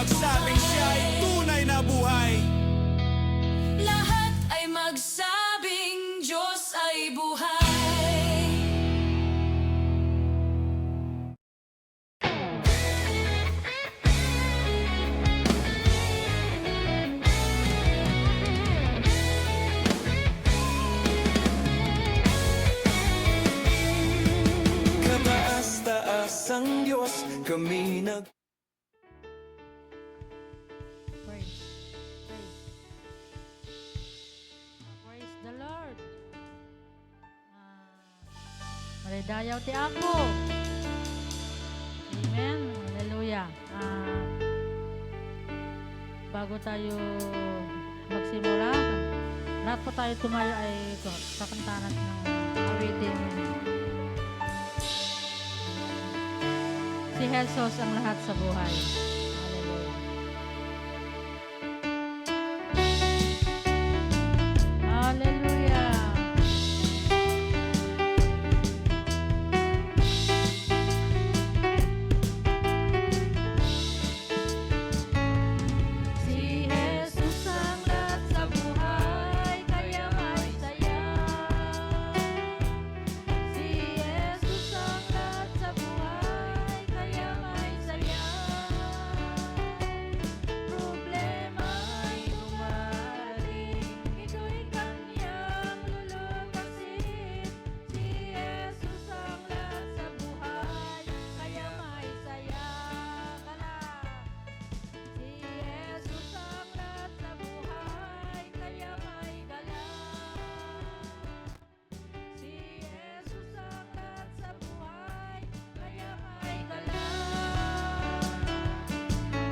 magsabing siya ay tunay na buhay. Lahat ay magsabing Diyos ay buhay. Kataas-taas ang Diyos, kami nag Praise. Praise the Lord. Maridayaw ti ako. Amen. Hallelujah. Bago tayo magsimula, lahat po tayo tumayo ay kakantanan ng awitin. Si Jesus ang lahat sa buhay. Hallelujah. Hallelujah. Si Jesus ang lahat sa buhay, kaya may saya. Si Jesus ang lahat sa buhay, kaya may saya. Problema ay dumarating, ito'y kanyang lulutasin. Si Jesus ang lahat sa buhay, kaya may saya ka na. Si Jesus ang lahat sa buhay, kaya may galang. Si Jesus ang lahat sa buhay, kaya may galang.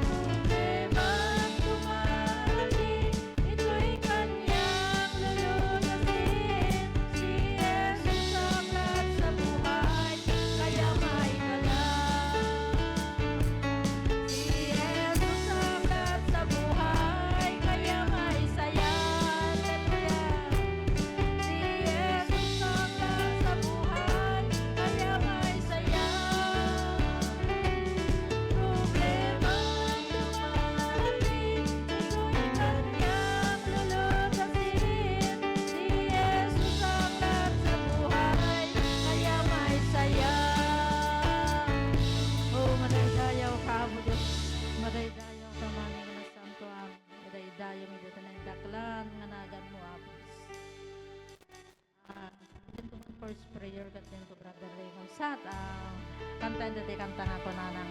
Problemang dumarating, ito'y kanyang lulutasin. Si Jesus ang lahat sa buhay, kaya may galang. Si Jesus ang lahat sa buhay, kaya may saya. Hallelujah. Si Jesus ang lahat sa buhay, kaya may saya. Problemang dumarating, ito'y kanyang lulutasin. Si Jesus ang lahat sa buhay, kaya may saya. Oh, madaydayaw ka mo, Diyos. Madaydayaw ka maning na santo am. Madaydayaw mi dito ng daklan nga nagan mo, Apos. Dito ang first prayer kat dito, Brother Raymond. Sat, kanta dito kanta nga ko na nga.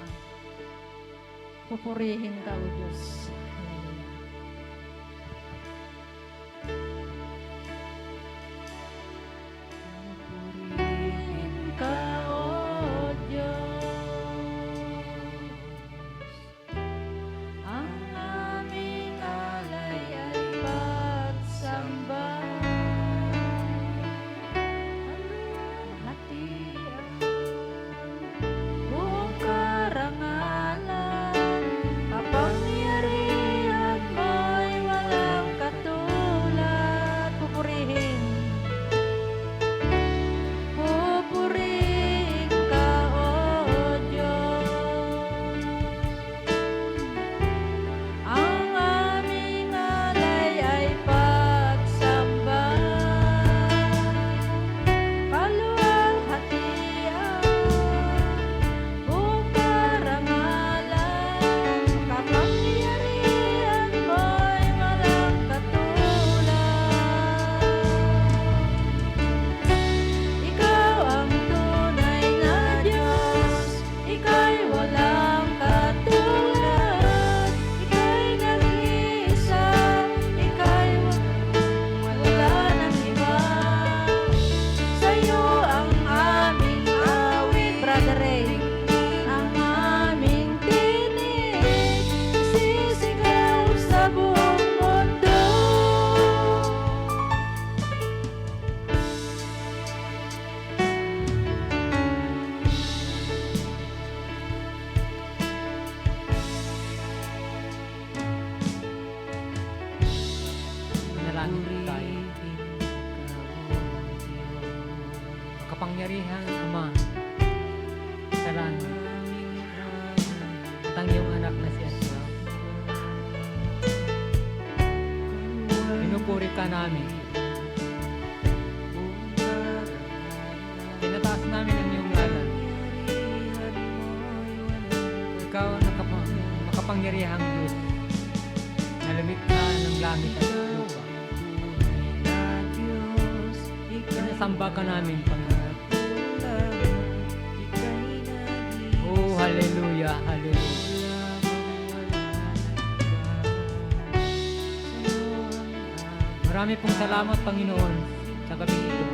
Pupurihin ka, O Diyos. Hallelujah. Pupurihin ka, O Diyos. Ang aming alay ay pagsamba. Hati buong karangalan, kapangyarihan mo'y walang katulad. Pupurihin ka, O Diyos. Ang aming alay ay pagsamba. Kaluwalhatian, buong karangalan, kapangyarihan mo'y walang katulad. Ikaw ang tunay na Diyos, ika'y walang katulad. Ika'y nag-iisa, ika'y wala nang iba. Sa'yo ang aming awit, Brother Ray, ang aming tinig, sisigaw sa buong mundo. Manalangin tayo. Kapangyarihan, Ama, sa langit. At ang iyong anak na si Aswa, salita namin. Tinataas namin ang iyong ngalan. Ikaw ang makapangyarihang Diyos na lumikha ng langit at lupa. Sinasamba ka namin, Panginoon. Oh, hallelujah, hallelujah. Marami pong salamat, Panginoon, sa gabing ito.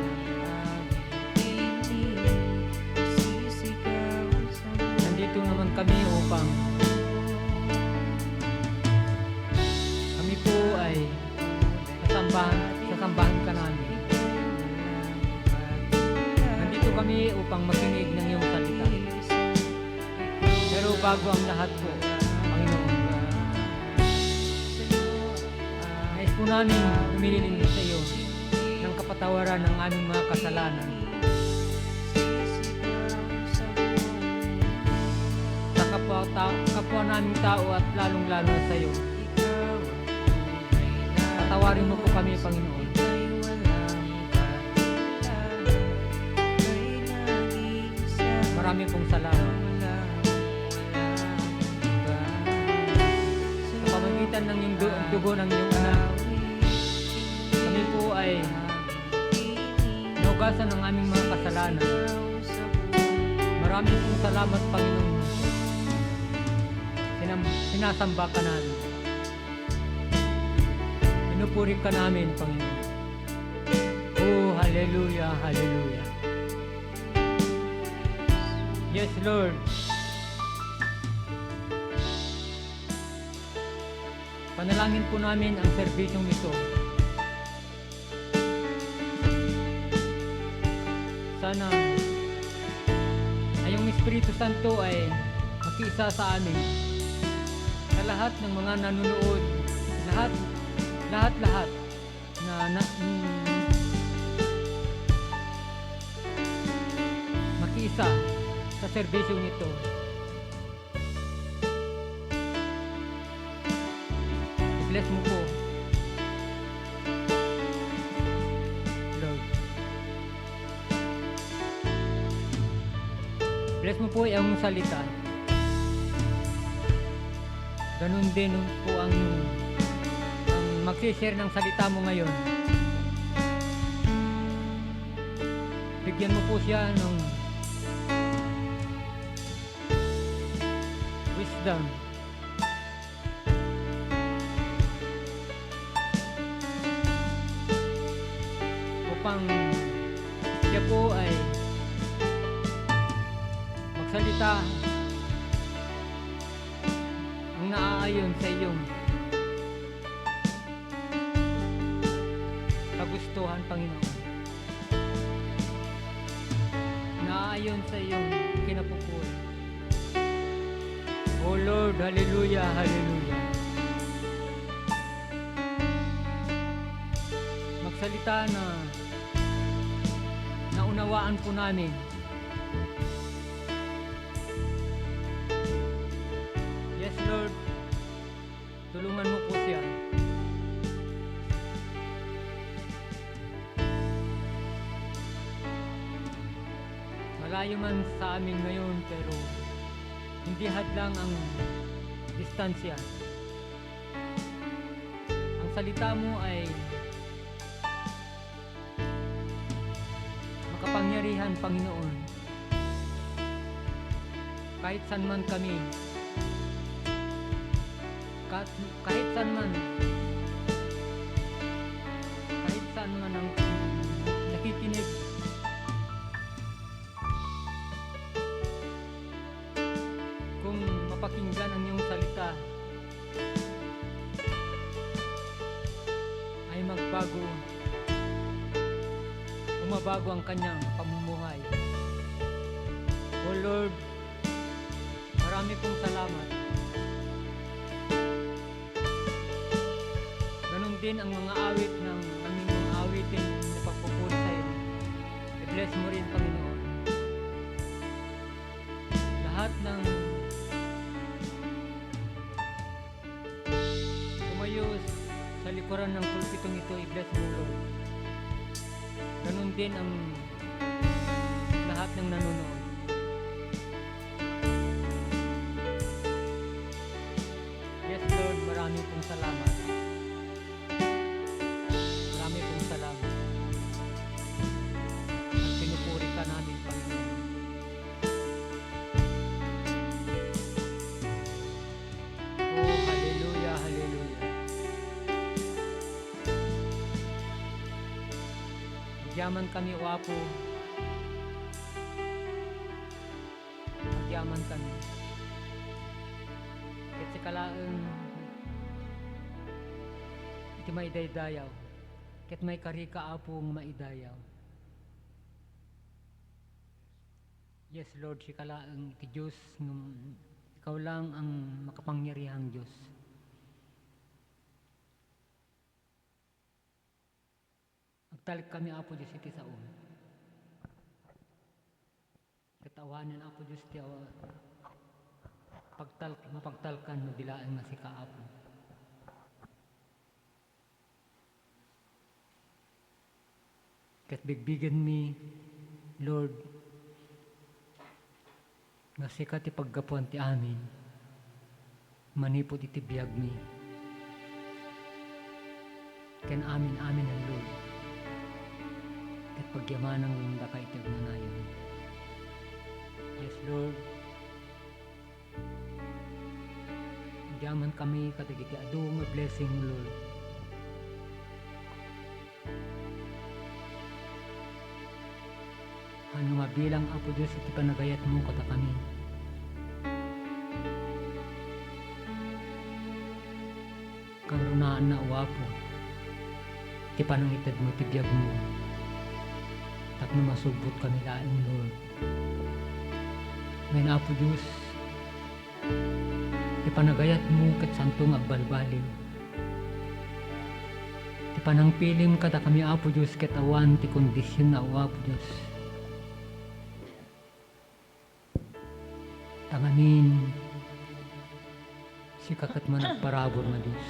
Nandito naman kami upang kami po ay sasambahan ka namin. Nandito kami upang makinig ng iyong salita. Pero bago ang lahat po, Panginoon, nais po namin humihiling sa iyo ng kapatawaran ng aming mga kasalanan. Sa kapwa naming tao at lalong-lalo sa iyo. Patawarin mo po kami, Panginoon. Marami pong salamat. Sa pamamagitan ng iyong dugo ng iyong anak, kami po ay naugasan ng aming mga kasalanan. Marami pong salamat, Panginoon. Sinasamba ka namin. Pinupuri ka namin, Panginoon. Oh, hallelujah, hallelujah. Yes, Lord. Panalangin po namin ang serbisyong ito. Sana ay yung Espiritu Santo ay makiisa sa amin, sa lahat ng mga nanonood, lahat na makiisa sa serbisyong ito. Bless mo po, Lord. Bless mo po ang salita. Ganun din po ang mag-share ng salita mo ngayon. Bigyan mo po siya ng wisdom. Upang siya po ay magsalita ang naaayon sa iyong kagustuhan, Panginoon. Naaayon sa iyong kinapupuri. Oh Lord, hallelujah, hallelujah. Magsalita na naunawaan po namin. Yes, Lord. Tulungan mo po siya. Malayo man sa amin ngayon, pero hindi hadlang ang distansya. Ang salita mo ay makapangyarihan, Panginoon. Kahit saan man kami, kahit saan man ang nakikinig, kung mapakinggan ang iyong salita, ay umabago ang kanyang pamumuhay. Oh Lord, marami pong salamat. Ganon din ang mga awit ng aming mga awitin na pagpupuri sa iyo. I-bless mo rin, Panginoon. Lahat ng tumayos sa sa likuran ng pulpitong ito, i-bless mo, Lord. Ganun din ang lahat ng nanonood. Yes, Lord, marami pong salamat. Marami pong salamat. At pinupuri ka namin, Panginoon. Oh, hallelujah, hallelujah. Magyaman kami, O Apo. Magyaman kami. Kasi kalaang iti may daydayaw. Ket may karika Apong maidayaw. Yes, Lord, si kalaang iti Diyos ng ikaw lang ang makapangyarihang Diyos. Agtalik kami, Apo Diyos, iti sa una. Katawanan, Apo Diyos, ti mapagtalkan, madilaan nga si Kaapo. Kat bigbigan mi, Lord, nga sikat ti paggapuan ti amin, manipod iti biyag mi. Ken amin ang Lord. Kat pagyamanang da ka iti agnanayon. Yes, Lord. Diyaman kami katagiti adu nga blessing, Lord. Ano mabilang, Apo Diyos, iti panagayat mo kata kami. Karunaan na, O Apo. Iti panangitad mo, iti biyag mo. Tapno masugbot kami laing, Lord. Ngayon, Apo Diyos, iti panagayat mo kat santong agbalbalin. Iti panangpilim kata kami, Apo Diyos, kat awan ti kondisyon na, O Apo Diyos. Tanganin, si kakat man agparabor na Diyos.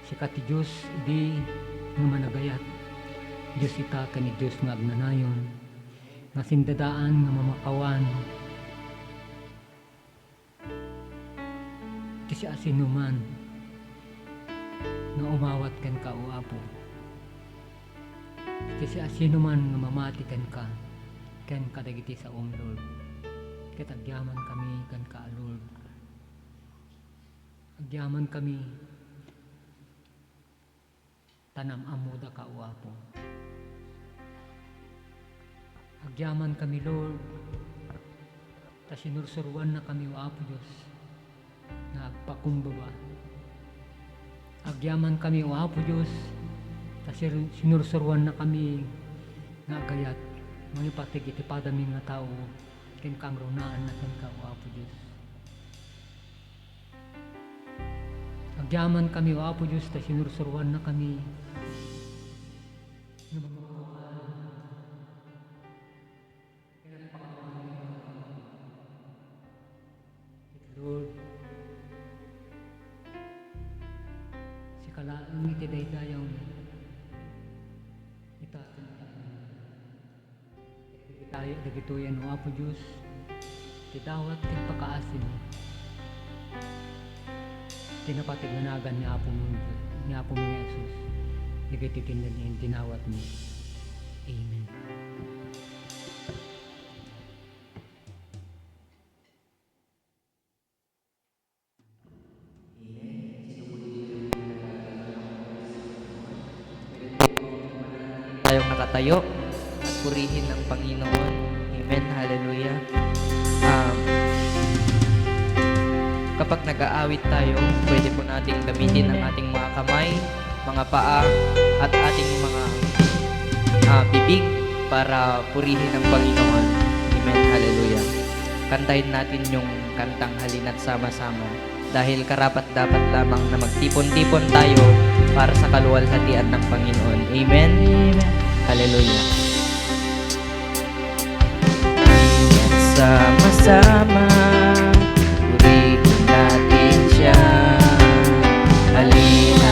Si kati Diyos, di nga managayat. Diyos ita ka ni Diyos nga agnanayon. Nga sindadaan nga mamakawan. Iti si asinuman nga umawat kan ka, O Apo. Iti si asinuman nga mamati kan ka. Ken kadagiti sa Lord. Ket agyaman kami kan ka, Lord. Agyaman kami tanam amuda ka, O Apo. Agyaman kami, Lord. Ta sinursuruan na kami, O Apo Diyos, na agpakumbaba. Agyaman kami, O Apo Diyos, ta sinursuruan na kami nga agayat. Mga patig iti padami nga tao ken kang runaan na ken ka, O Apo Diyos. Agyaman kami, O Apo Diyos, ta sinursuruan na kami. Lord, si kalaang iti daydayaw itatin tayo dagitoyan, O Apo Diyos, tidawat ken pakaasin tinapatiganagan ni Apo mo Jesus, nagititindan niya dinawat mo. Amen. Tayong nakatayo at purihin ang Panginoon. Amen. Hallelujah. Kapag nag-aawit tayo, pwede po nating gamitin ang ating mga kamay, mga paa, at ating mga bibig para purihin ang Panginoon. Amen. Hallelujah. Kantahin natin yung kantang Halina't Sama-sama dahil karapat-dapat lamang na magtipon-tipon tayo para sa kaluwalhatian ng Panginoon. Amen. Hallelujah. Sama-sama, purihin natin siya. Halina't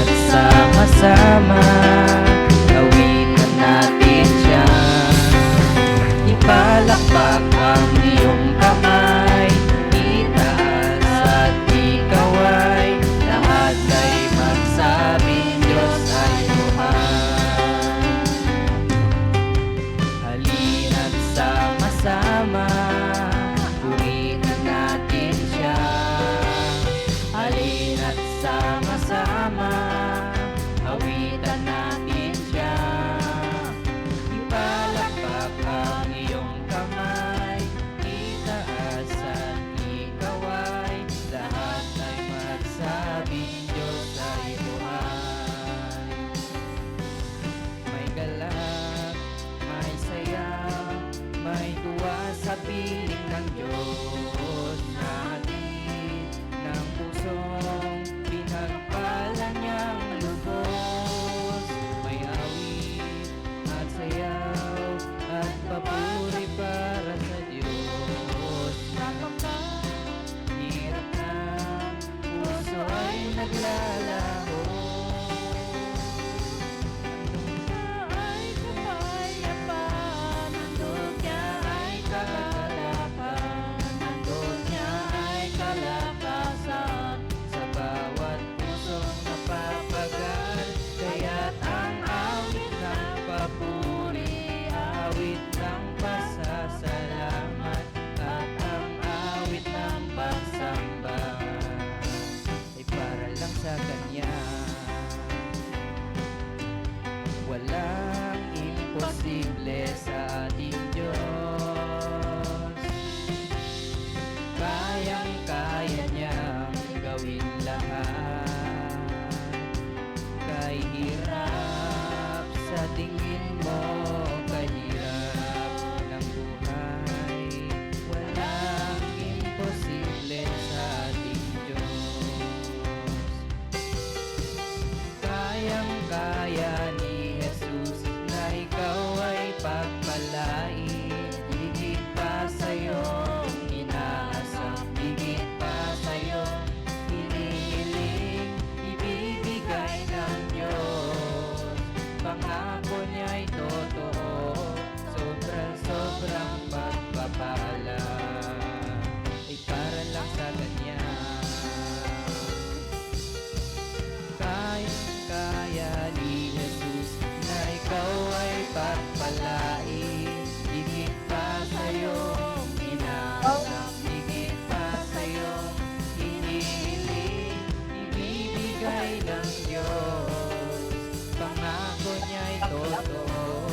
totoo,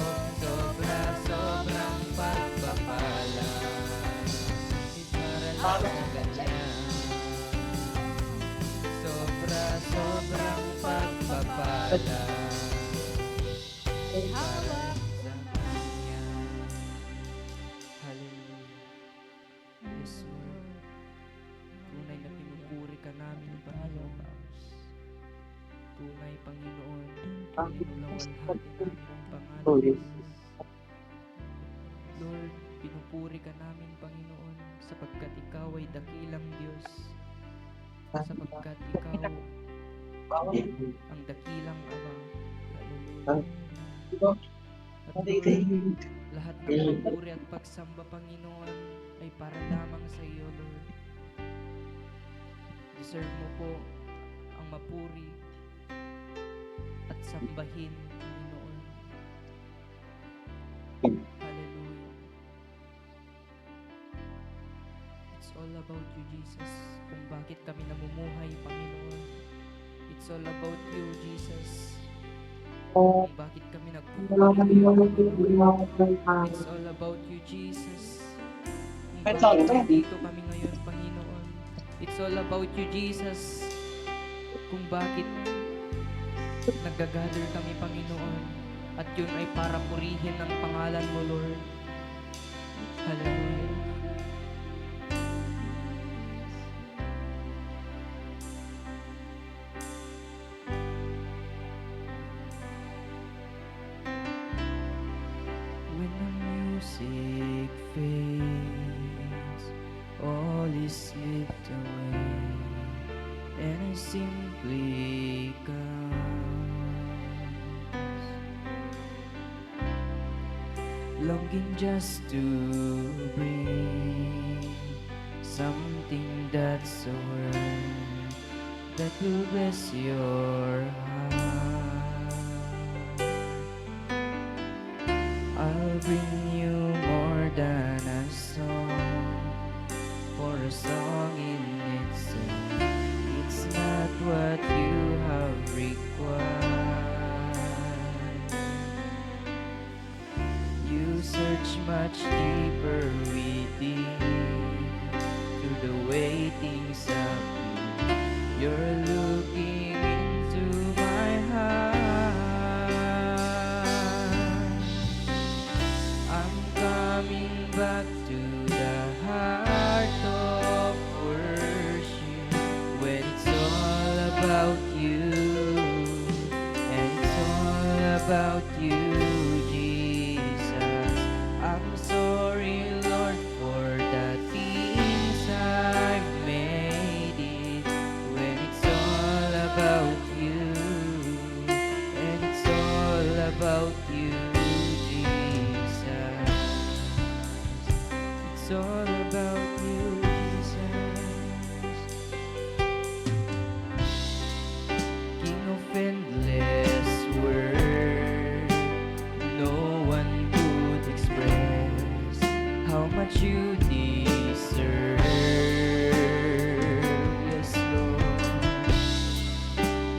sobrang pagpapala. Iparalagan niya. Sobrang pagpapala. Hawak Sa kanya. Hallelujah. Yes, Lord. Tunay na pinupuri ka namin, Panginoon. Tunay, Panginoon, pinulawalhati namin ang pangalan ni Jesus. Lord, pinupuri ka namin, Panginoon, sapagkat Ikaw ay dakilang Diyos. Sapagkat Ikaw ang dakilang Ama. Hallelujah. At Lord, lahat ng papuri at pagsamba, Panginoon, ay para lamang sa iyo, Lord. Deserve mo po ang mapuri at sambahin, Panginoon. Hallelujah. It's all about you, Jesus. Kung bakit kami namumuhay, Panginoon. It's all about you, Jesus. Kung bakit kami nagpupuri ngayon, Panginoon. It's all about you, Jesus. Kung bakit nandito kami ngayon, Panginoon. It's all about you, Jesus. Kung bakit nag-gather kami, Panginoon. At yun ay para purihin ang pangalan mo, Lord. Hallelujah. When the music fades, all is slipped away, and I simply longing just to bring something that's so right, that will bless your heart. I'll bring you more than a song, for a song in itself, it's not what you have required. You search much deeper within, through the way things appear. You're looking into my heart. I'm coming back to the heart of worship, when it's all about you, and it's all about you, Jesus. I'm sorry, Lord, for the things I've made it, when it's all about you, and it's all about you, Jesus. It's all about you, Jesus. King of endless word, no one could express how much you deserve. Yes, Lord.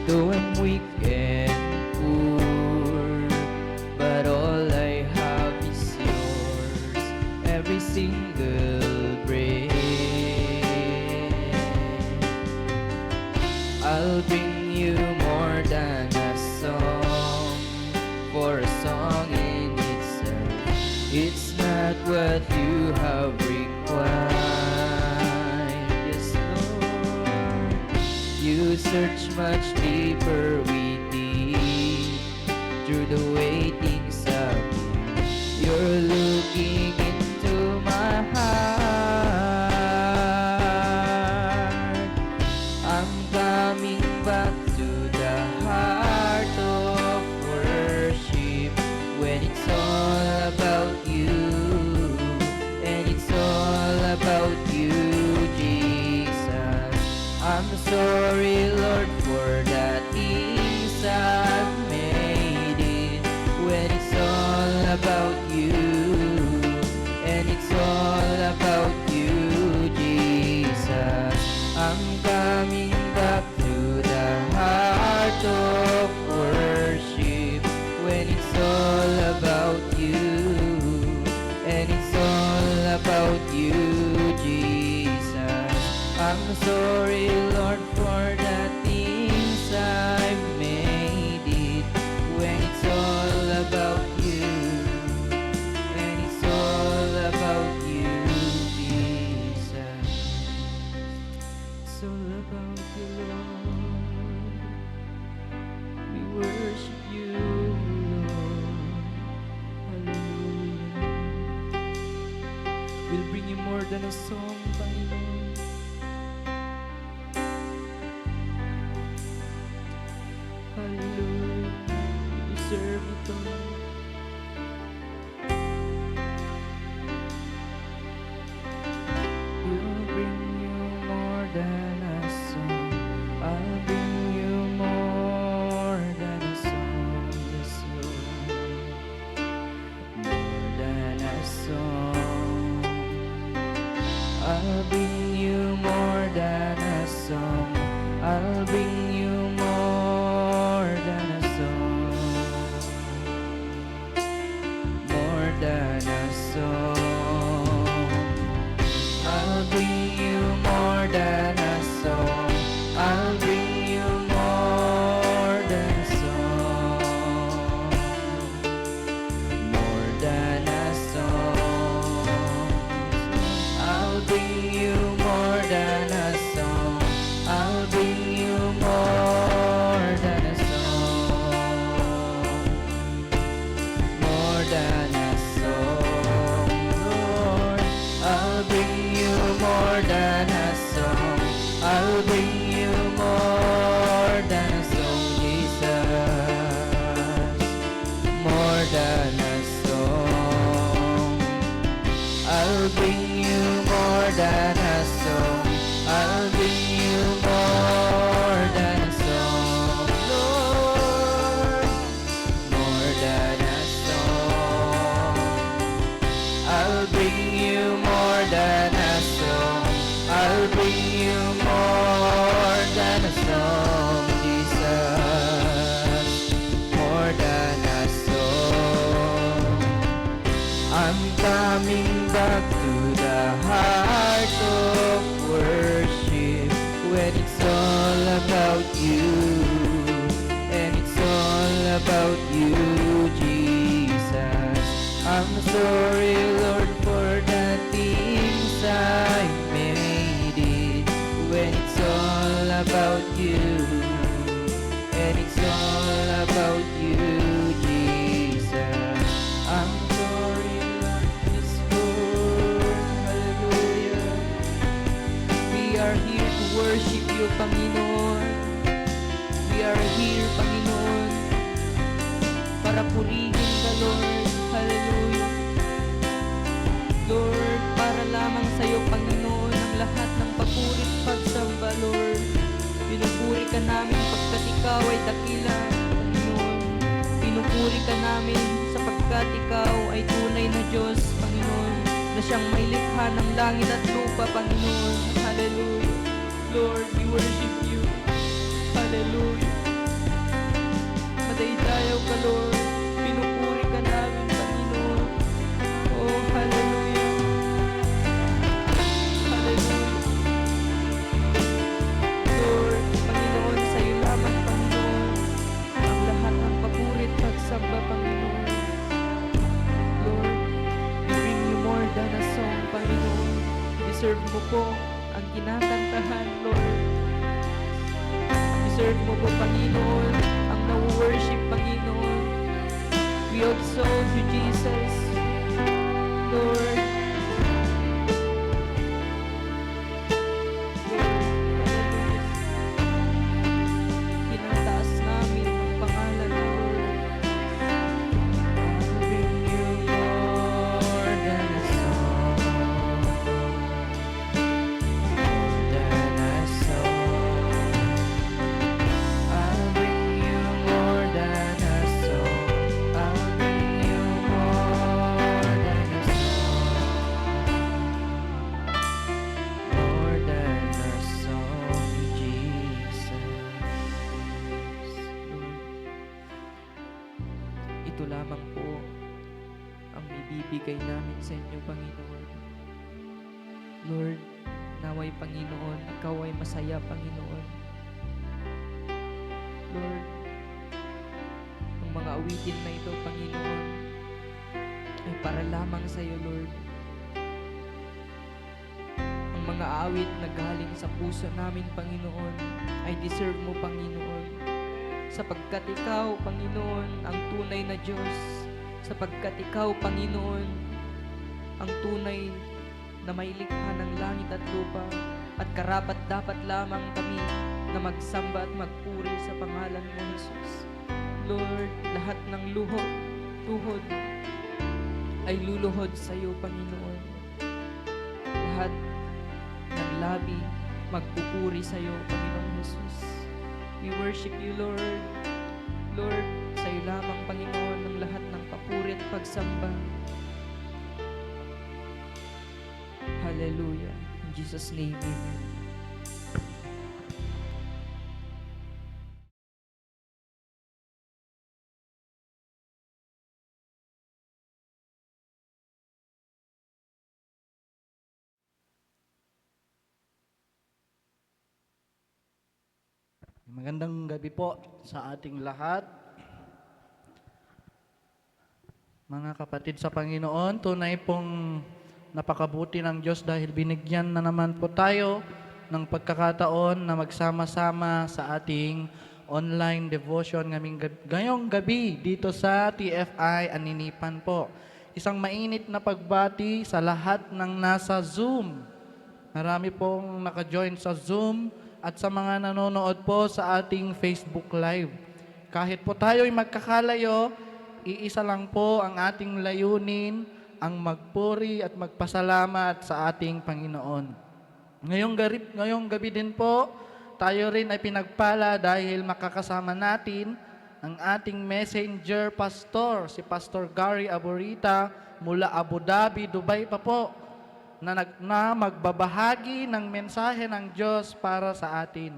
Though I'm weak and poor, but all I have is yours, every single breath. I'll bring you more than a song, for a song in itself, it's not what you have required. Yes, Lord. You search much deeper within, through the way things appear. You're looking into my heart. I'm coming back to the heart of worship, when it's all about you, and it's all about you, Jesus. I'm sorry, Lord, for the things I've made it, when it's all about you, and it's all about you, Jesus. I'm coming back to the heart of worship, when it's all I'm sorry, Lord, for the things I've made it. When it's all about you, when it's all about you, Jesus. It's all about you, Lord. We worship you, Lord. Hallelujah. We'll bring you more than a song, Panginoon. Hallelujah. You deserve it all. We'll bring you more than a song. I'll bring you more than a song. Yes, Lord. More than a song. I'll bring you more than a song. I'll bring you more than a song. More than a song. I'll bring you more than a song. I'll bring you more than a song. More than a song. I'll bring you more than a song. I'll bring you more than a song. More than a song, Lord. I'll bring you more than a song. I'll bring you more than a song, Jesus. More than a song. I'll bring you more than a song. I'll bring you more than a song, Lord. More than a song. I'll bring you more than a song. I'll bring you more than a song, Jesus. More than a song. I'm coming back to the heart of worship when it's all about you, and it's all about you, Jesus. I'm sorry, Lord, for the things I made it when it's all about you, and it's all about you, Jesus. I'm sorry, Lord, please, Lord. Hallelujah. We are here to worship you, Panginoon. We are here, Panginoon, para purihin ka, Lord. Hallelujah. Lord, para lamang sa iyo, Panginoon, ang lahat ng papuri at pagsamba, Lord. Pinupuri ka namin pagkat ikaw ay dakila, Panginoon. Pinupuri ka namin sapagkat ikaw ay tunay na Diyos, Panginoon, na siyang may likha ng langit at lupa, Panginoon. Hallelujah. Lord, we worship you. Hallelujah. Madaydayaw ka, Lord. Pinupuri ka namin, Panginoon. Oh, hallelujah. Hallelujah. Lord, Panginoon, sa iyo lamang, Panginoon, ang lahat ng papuri at pagsamba, Panginoon. Lord, we bring you more than a song, Panginoon. Deserve mo po ang kinakantahan, Lord. Deserve mo po, Panginoon, ang na-worship, Panginoon. We exalt you, Jesus. Lord. Tinataas namin ang pangalan, Lord. I'll bring you more than a song. More than a song. I'll bring you more than a song. I'll bring you more than a ito lamang po ang ibibigay namin sa inyo, Panginoon. Lord, Naway, Panginoon, Ikaw ay masaya, Panginoon. Lord, ang mga awitin na ito, Panginoon, ay para lamang sa iyo, Lord. Ang mga awit na galing sa puso namin, Panginoon, ay deserve mo, Panginoon. Sapagkat Ikaw, Panginoon, ang tunay na Diyos. Sapagkat Ikaw, Panginoon, ang tunay na may likha ng langit at lupa. At karapat dapat lamang kami na magsamba at magpuri sa pangalan mo, Jesus. Lord, lahat ng tuhod ay luluhod sa iyo, Panginoon. Lahat ng labi magpupuri sa iyo, Panginoong Jesus. We worship you, Lord. Lord, sa iyo lamang, Panginoon, ng lahat ng papuri at pagsamba. Hallelujah. In Jesus' name, amen. Magandang gabi po sa ating lahat. Mga kapatid sa Panginoon, tunay pong napakabuti ng Diyos dahil binigyan na naman po tayo ng pagkakataon na magsama-sama sa ating online devotion ngayong gabi dito sa TFI Aninipan po. Isang mainit na pagbati sa lahat ng nasa Zoom. Marami pong naka-join sa Zoom at sa mga nanonood po sa ating Facebook Live. Kahit po tayo'y magkakalayo, iisa lang po ang ating layunin, ang magpuri at magpasalamat sa ating Panginoon. Ngayong gabi din po, tayo rin ay pinagpala dahil makakasama natin ang ating messenger pastor, si Pastor Gary Aburita mula Abu Dhabi, Dubai pa po, na magbabahagi ng mensahe ng Diyos para sa atin.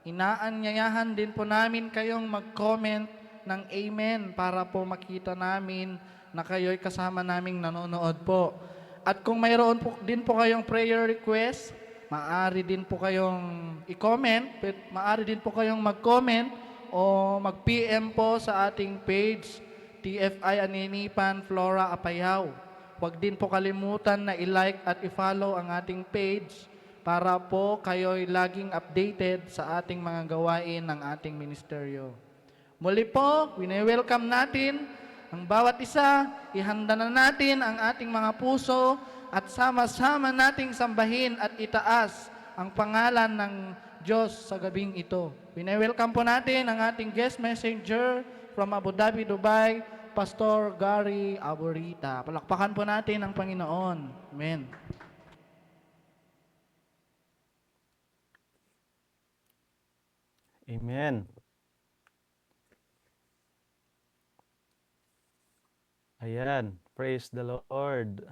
Inaanyayahan din po namin kayong mag-comment ng amen para po makita namin na kayo'y kasama naming nanonood po. At kung mayroon po din po kayong prayer request, maaari din po kayong i-comment, maaari din po kayong mag-comment o mag-PM po sa ating page, TFI Aninipan Flora Apayao. Huwag din po kalimutan na i-like at i-follow ang ating page para po kayo'y laging updated sa ating mga gawain ng ating ministeryo. Muli po, wini-welcome natin ang bawat isa, ihanda na natin ang ating mga puso at sama-sama nating sambahin at itaas ang pangalan ng Diyos sa gabing ito. Wini-welcome po natin ang ating guest messenger from Abu Dhabi, Dubai, Pastor Gary Aburita. Palakpakan po natin ang Panginoon. Amen. Amen. Ayan. Praise the Lord.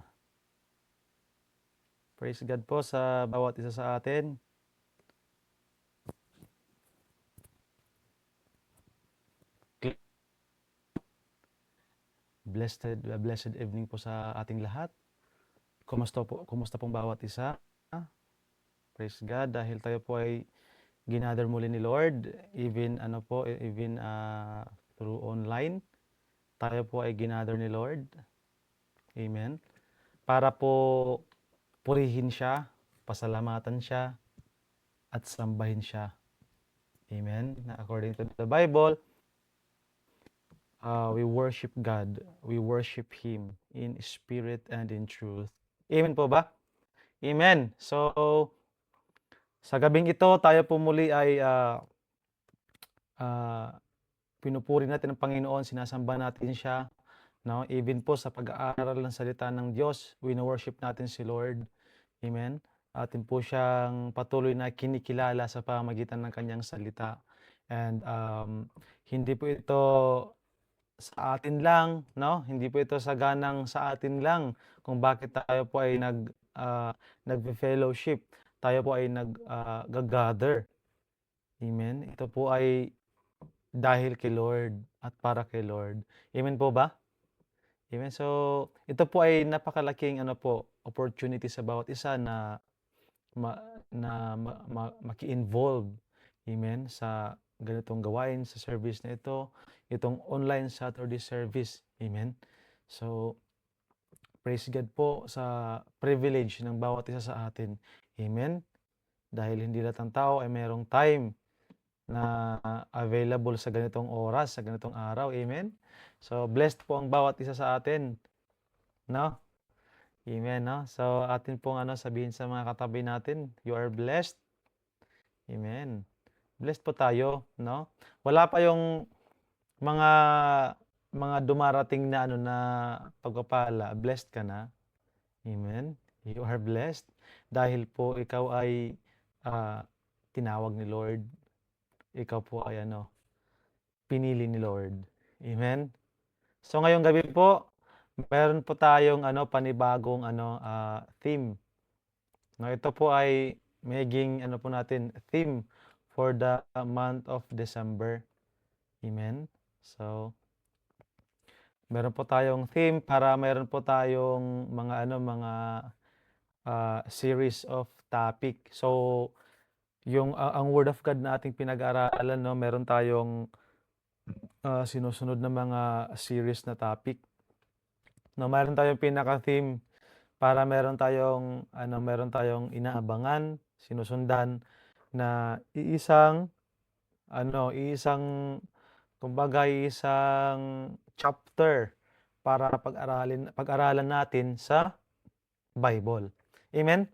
Praise God po sa bawat isa sa atin. Blessed evening po sa ating lahat. Kumusta pong bawat isa? Praise God dahil tayo po ay ginather muli ni Lord even through online. Tayo po ay ginather ni Lord. Amen. Para po purihin siya, pasalamatan siya at sambahin siya. Amen. According to the Bible, we worship God. We worship Him in spirit and in truth. Amen po ba? Amen. So, sa gabing ito, tayo po muli ay pinupuri natin ang Panginoon, sinasamba natin siya. No? Even po sa pag-aaral ng salita ng Diyos, wino-worship natin si Lord. Amen. Atin po siyang patuloy na kinikilala sa pamamagitan ng kanyang salita. And hindi po ito sa atin lang, no? Hindi po ito saganang sa atin lang kung bakit tayo po ay nag-fellowship. Tayo po ay nag-gather. Amen. Ito po ay dahil kay Lord at para kay Lord. Amen po ba? Amen. So, ito po ay napakalaking opportunity sa bawat isa na maki-involve, amen, sa ganitong gawain, sa service na ito, itong online Saturday service, amen. So, praise God po sa privilege ng bawat isa sa atin, amen. Dahil hindi lahat ng tao ay mayroong time na available sa ganitong oras, sa ganitong araw, amen. So, blessed po ang bawat isa sa atin, no? Amen, no? So, atin pong sabihin sa mga katabi natin, you are blessed. Amen. Blessed po tayo, no? Wala pa yung mga dumarating na na pagpapala. Blessed ka na. Amen. You are blessed dahil po ikaw ay tinawag ni Lord. Ikaw po ay pinili ni Lord. Amen. So ngayong gabi po, meron po tayong panibagong theme. No, ito po ay maging po natin theme for the month of December. Amen. So meron po tayong theme para meron po tayong mga series of topic. So yung ang Word of God na ating pinag-aaralan, no, meron tayong sinusunod na mga series na topic. No, meron tayong pinaka-theme para meron tayong inaabangan, sinusundan na kumbaga isang chapter para pag-aralan natin sa Bible. Amen.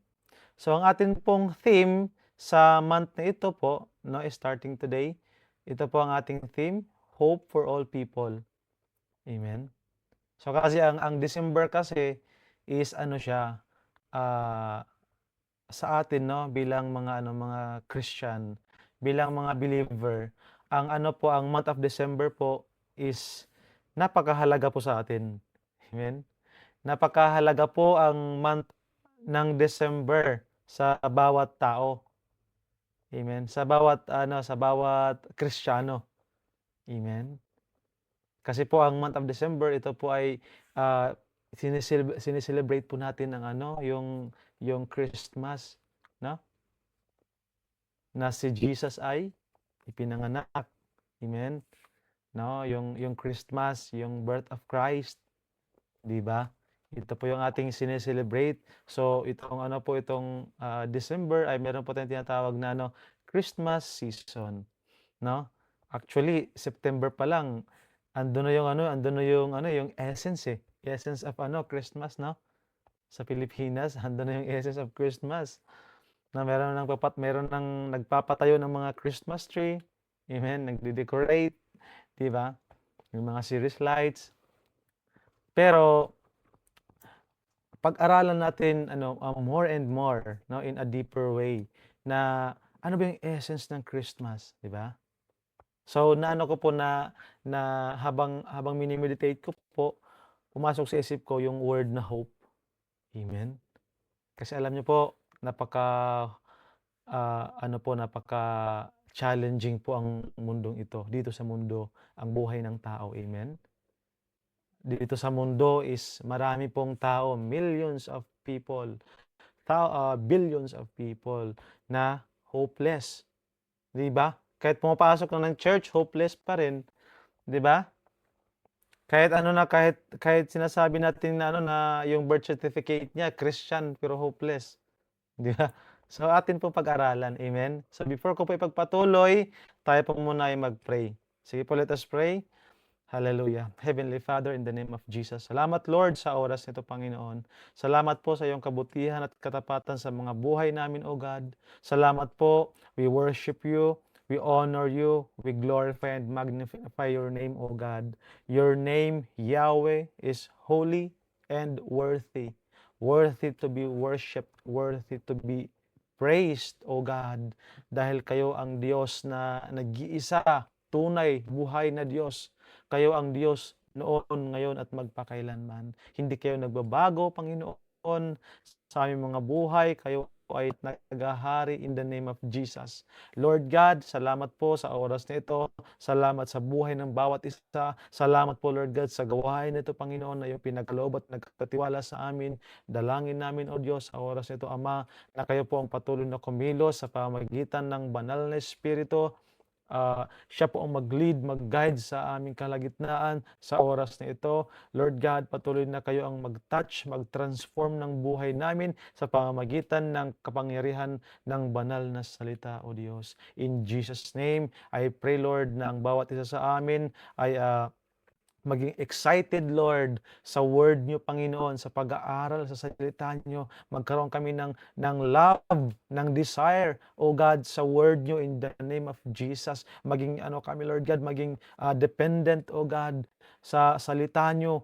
So ang atin pong theme sa month na ito po, no, starting today, ito po ang ating theme, hope for all people. Amen. So kasi ang December kasi is siya sa atin, no, bilang mga Christian, bilang mga believer, ang ang month of December po is napakahalaga po sa atin. Amen. Napakahalaga po ang month ng December sa bawat tao. Amen. Sa bawat Kristiyano. Amen. Kasi po ang month of December, ito po ay sineselebrate po natin ang yung Christmas, no? Na si Jesus ay ipinanganak. Amen. No, yung Christmas, yung birth of Christ, 'di ba? Ito po yung ating sineselebrate. So itong itong December ay meron po tayong tinatawag na Christmas season, no? Actually, September pa lang andun na yung essence essence of Christmas, no? Sa Pilipinas, andun na yung essence of Christmas. Na meron nang nagpapatayo ng mga Christmas tree. Amen, nagde-decorate, 'di ba? Yung mga series lights. Pero pag-aralan natin more and more, no, in a deeper way na ano ba yung essence ng Christmas, 'di ba? So ko po na habang mini-meditate ko po, pumasok sa isip ko yung word na hope. Amen. Kasi alam niyo po, napaka-challenging po ang mundong ito. Dito sa mundo, ang buhay ng tao. Amen. Dito sa mundo is marami pong tao, millions of people, billions of people na hopeless. 'Di ba? Kahit pumapasok na ng church, hopeless pa rin, 'di ba? Kahit kahit sinasabi natin na yung birth certificate niya Christian pero hopeless, 'di ba? So atin po pag-aralan, amen. So before ko po ipagpatuloy, tayo po muna ay mag-pray. Sige po, let us pray. Hallelujah. Heavenly Father, in the name of Jesus. Salamat Lord sa oras nito, Panginoon. Salamat po sa iyong kabutihan at katapatan sa mga buhay namin, O God. Salamat po. We worship you. We honor you. We glorify and magnify your name, O God. Your name, Yahweh, is holy and worthy. Worthy to be worshipped. Worthy to be praised, O God. Dahil kayo ang Diyos na nag-iisa, tunay, buhay na Diyos. Kayo ang Diyos noon, ngayon at magpakailanman. Hindi kayo nagbabago, Panginoon, sa aming mga buhay. Kayo ay nagahari in the name of Jesus. Lord God, salamat po sa oras na ito. Salamat sa buhay ng bawat isa. Salamat po, Lord God, sa gawain nito, Panginoon, na iyong pinagkaloob at nagkatiwala sa amin. Dalangin namin, O Diyos, sa oras nito, Ama, na kayo po ang patuloy na kumilos sa pamamagitan ng banal na Espiritu. Siya po ang mag-lead, mag-guide sa aming kalagitnaan sa oras na ito. Lord God, patuloy na kayo ang mag-touch, mag-transform ng buhay namin sa pamamagitan ng kapangyarihan ng banal na salita, O Diyos. In Jesus' name, I pray, Lord, na ang bawat isa sa amin ay maging excited, Lord, sa word niyo, Panginoon, sa pag-aaral, sa salita niyo. Magkaroon kami ng love, ng desire, O God, sa word niyo in the name of Jesus. Maging kami, Lord God, maging dependent, O God, sa salita niyo.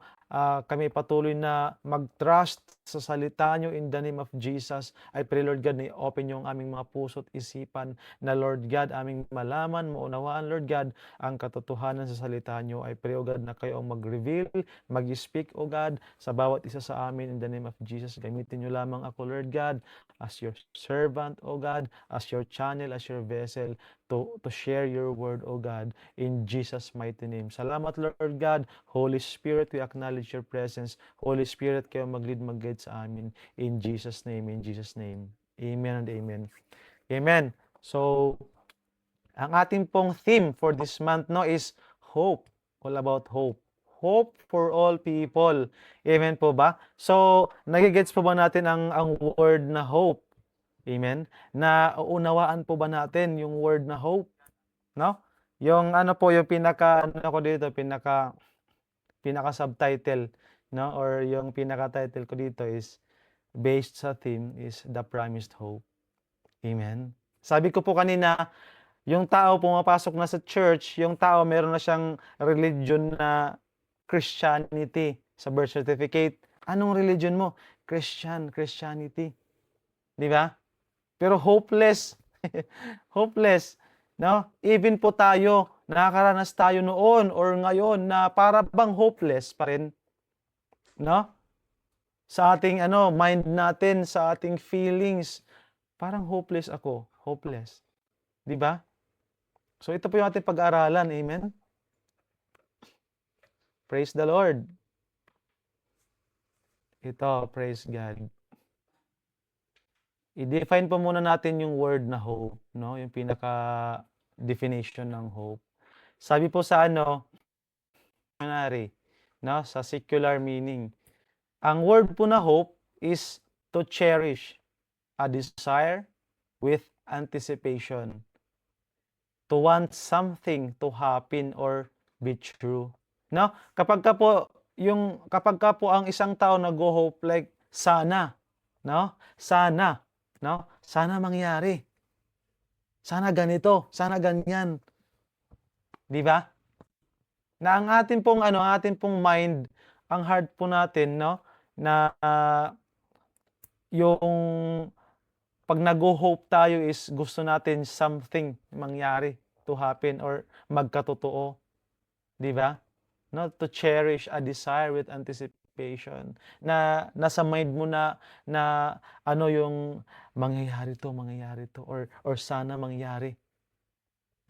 Kami patuloy na mag-trust sa salita niyo in the name of Jesus. I pray, Lord God, na i-open niyo ang aming mga puso't isipan na, Lord God, aming malaman, maunawaan, Lord God, ang katotohanan sa salita niyo. I pray, O God, na kayo ang mag-reveal, mag-speak, O God, sa bawat isa sa amin in the name of Jesus. Gamitin niyo lamang ako, Lord God, as your servant, O God, as your channel, as your vessel, to share your word, O God, in Jesus' mighty name. Salamat, Lord God. Holy Spirit, we acknowledge your presence. Holy Spirit, kayo mag-lead, mag-guide sa amin. In Jesus' name, in Jesus' name. Amen and amen. Amen. So, ang ating pong theme for this month is hope. All about hope. Hope for all people. Amen po ba? So, nagigets po ba natin ang word na hope? Amen? Na unawaan po ba natin yung word na hope? No? Yung yung pinaka subtitle, no? Or yung pinaka title ko dito is based sa theme is the promised hope. Amen. Sabi ko po kanina, yung tao pumapasok na sa church, yung tao meron na siyang religion na Christianity sa birth certificate. Anong religion mo? Christianity. Di ba? Pero hopeless. Hopeless. No? Even po tayo, nakakaranas tayo noon or ngayon na para bang hopeless pa rin. No? Sa ating mind natin, sa ating feelings, parang hopeless ako. Hopeless. Di ba? So ito po yung ating pag-aaralan. Amen? Praise the Lord. Ito, praise God. I-define po muna natin yung word na hope, no? Yung pinaka-definition ng hope. Sabi po sa dictionary, no? Sa secular meaning. Ang word po na hope is to cherish a desire with anticipation. To want something to happen or be true. No? Kapag ka po ang isang tao nag-hope like sana, no? Sana, no? Sana mangyari. Sana ganito, sana ganyan. 'Di ba? Na ang atin pong mind, ang heart po natin, no, na yung pag nag-hope tayo is gusto natin something mangyari to happen or magkatotoo. 'Di ba? No, to cherish a desire with anticipation. Na nasa mind mo na yung mangyayari to or sana mangyari.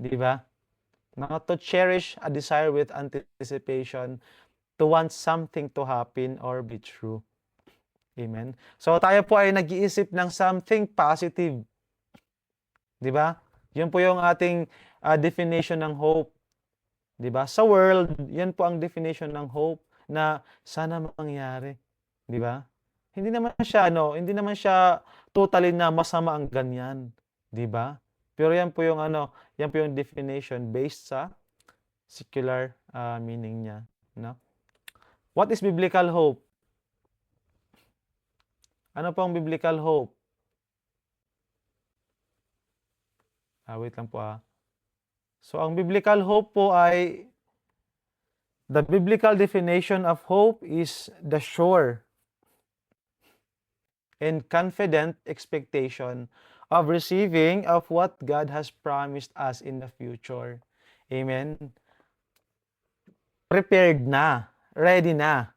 'Di ba? Not to cherish a desire with anticipation, to want something to happen or be true. Amen. So tayo po ay nag-iisip ng something positive. 'Di ba? Yun po yung ating definition ng hope. 'Di ba? Sa world, 'yan po ang definition ng hope na sana mangyari, 'di ba? Hindi naman siya totally na masama ang ganyan, 'di ba? Pero 'yan po yung definition based sa secular meaning niya, no? What is biblical hope? Ano po ang biblical hope? Wait lang po . So, ang biblical hope po ay, the biblical definition of hope is the sure and confident expectation of receiving of what God has promised us in the future. Amen? Prepared na, ready na.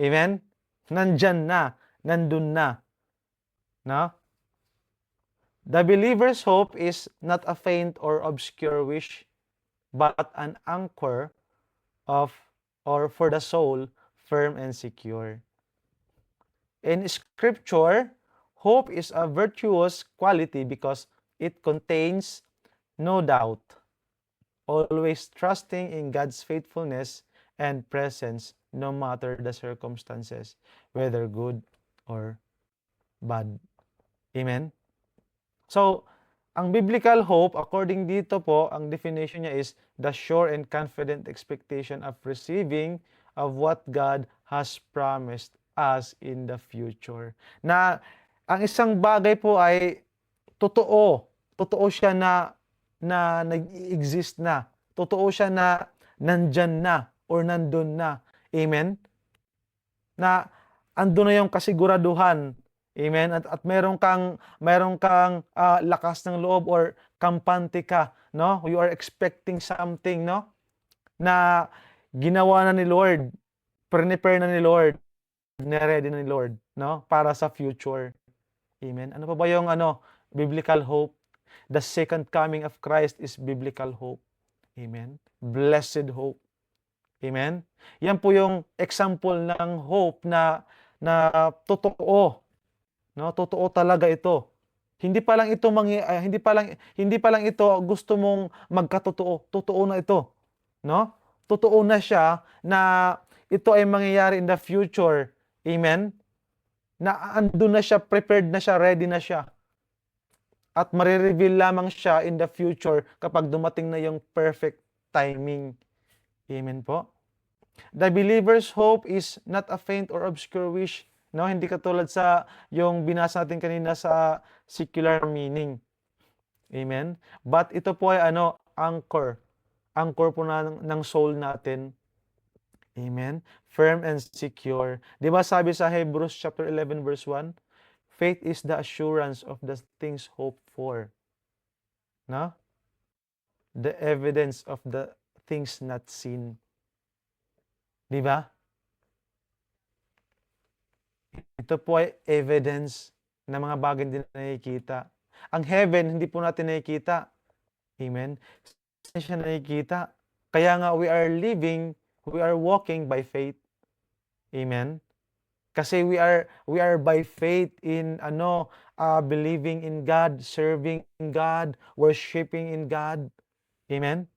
Amen? Nandyan na, nandun na. No? The believer's hope is not a faint or obscure wish, but an anchor of or for the soul, firm and secure. In Scripture, hope is a virtuous quality because it contains no doubt, always trusting in God's faithfulness and presence no matter the circumstances, whether good or bad. Amen? So, ang biblical hope, according dito po, ang definition niya is the sure and confident expectation of receiving of what God has promised us in the future. Na ang isang bagay po ay totoo. Totoo siya na nag-exist na. Totoo siya na nandyan na or nandun na. Amen? Na andun na yung kasiguraduhan. Amen? At meron kang lakas ng loob or kampante ka, no? You are expecting something, no? Na ginawa na ni Lord, prepare na ni Lord, na-ready na ni Lord, no? Para sa future. Amen? Ano pa ba yung biblical hope? The second coming of Christ is biblical hope. Amen? Blessed hope. Amen? Yan po yung example ng hope na totoo. No, totoo talaga ito. Hindi pa lang ito gusto mong magkatotoo. Totoo na ito. No? Totoo na siya na ito ay mangyayari in the future. Amen? Na andun na siya, prepared na siya, ready na siya. At marireveal lamang siya in the future kapag dumating na yung perfect timing. Amen po? The believer's hope is not a faint or obscure wish. No, hindi katulad sa yung binasa natin kanina sa secular meaning. Amen? But ito po ay anchor. Anchor po ng soul natin. Amen? Firm and secure. Di ba sabi sa Hebrews chapter 11 verse 1? Faith is the assurance of the things hoped for. No? The evidence of the things not seen. Di ba? Ito po ay evidence na mga bagay hindi na nakikita. Ang heaven, hindi po natin nakikita. Amen? Hindi siya nakikita. Kaya nga, we are walking by faith. Amen? Kasi we are by faith in believing in God, serving in God, worshiping in God. Amen?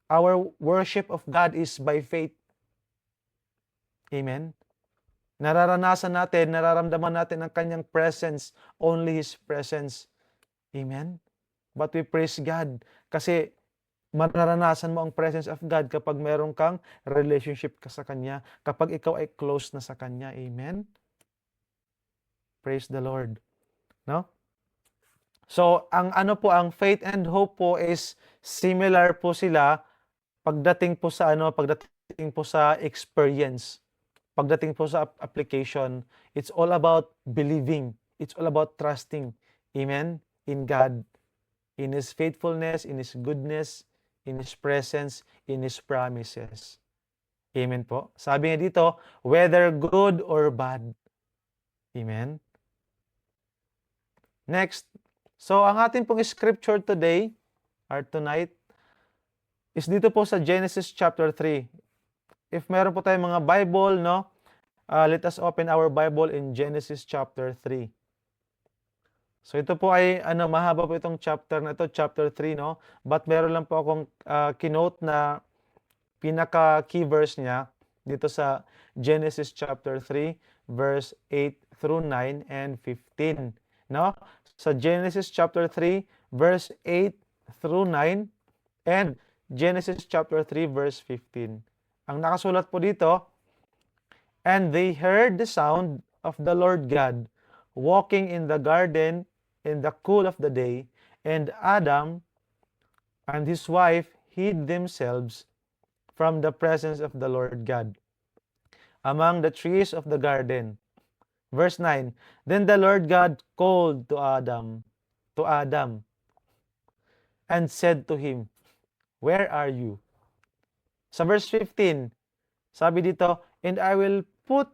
Our worship of God is by faith. Amen? Nararamdaman natin ang kanyang presence, only His presence. Amen? But we praise God kasi mararanasan mo ang presence of God kapag meron kang relationship ka sa Kanya, kapag ikaw ay close na sa Kanya. Amen? Praise the Lord. No? So, ang faith and hope po is similar po sila pagdating po sa experience. Pagdating po sa application, it's all about believing. It's all about trusting. Amen? In God. In His faithfulness, in His goodness, in His presence, in His promises. Amen po. Sabi nga dito, whether good or bad. Amen? Next. So, ang ating pong scripture today, or tonight, is dito po sa Genesis chapter 3. If meron po tayong mga Bible, no? Let us open our Bible in Genesis chapter 3. So ito po ay mahaba po itong chapter na ito, chapter 3, no? But meron lang po akong kinote na pinaka key verse niya dito sa Genesis chapter 3 verse 8 through 9 and 15, no? Sa Genesis chapter 3 verse 8 through 9 and Genesis chapter 3 verse 15. Ang nakasulat po dito, and they heard the sound of the Lord God walking in the garden in the cool of the day, and Adam and his wife hid themselves from the presence of the Lord God among the trees of the garden. Verse 9, then the Lord God called to Adam, and said to him, where are you? Sa verse 15, sabi dito, and I will put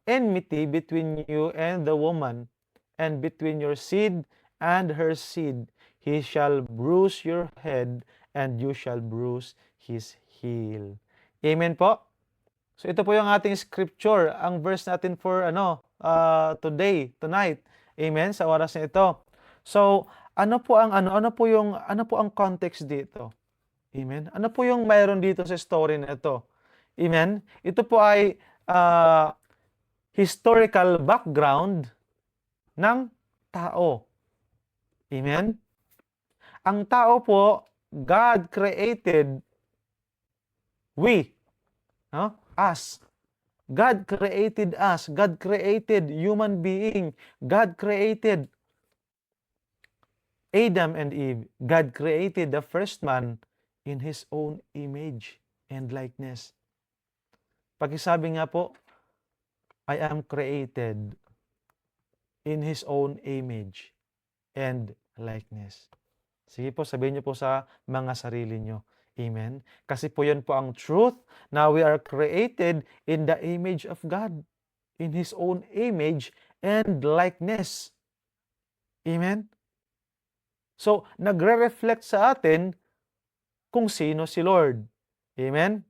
enmity between you and the woman, and between your seed and her seed. He shall bruise your head, and you shall bruise his heel. Amen po? So ito po yung ating scripture, ang verse natin for tonight. Amen, sa oras na ito. So, ano po ang context dito? Amen. Ano po yung mayroon dito sa story na ito? Amen. Ito po ay historical background ng tao. Amen. Ang tao po, God created us. God created us. God created human being. God created Adam and Eve. God created the first man in His own image and likeness. Pakisabi nga po, I am created in His own image and likeness. Sige po, sabihin niyo po sa mga sarili niyo. Amen? Kasi po yan po ang truth na we are created in the image of God, in His own image and likeness. Amen? So, nagre-reflect sa atin kung sino si Lord. Amen?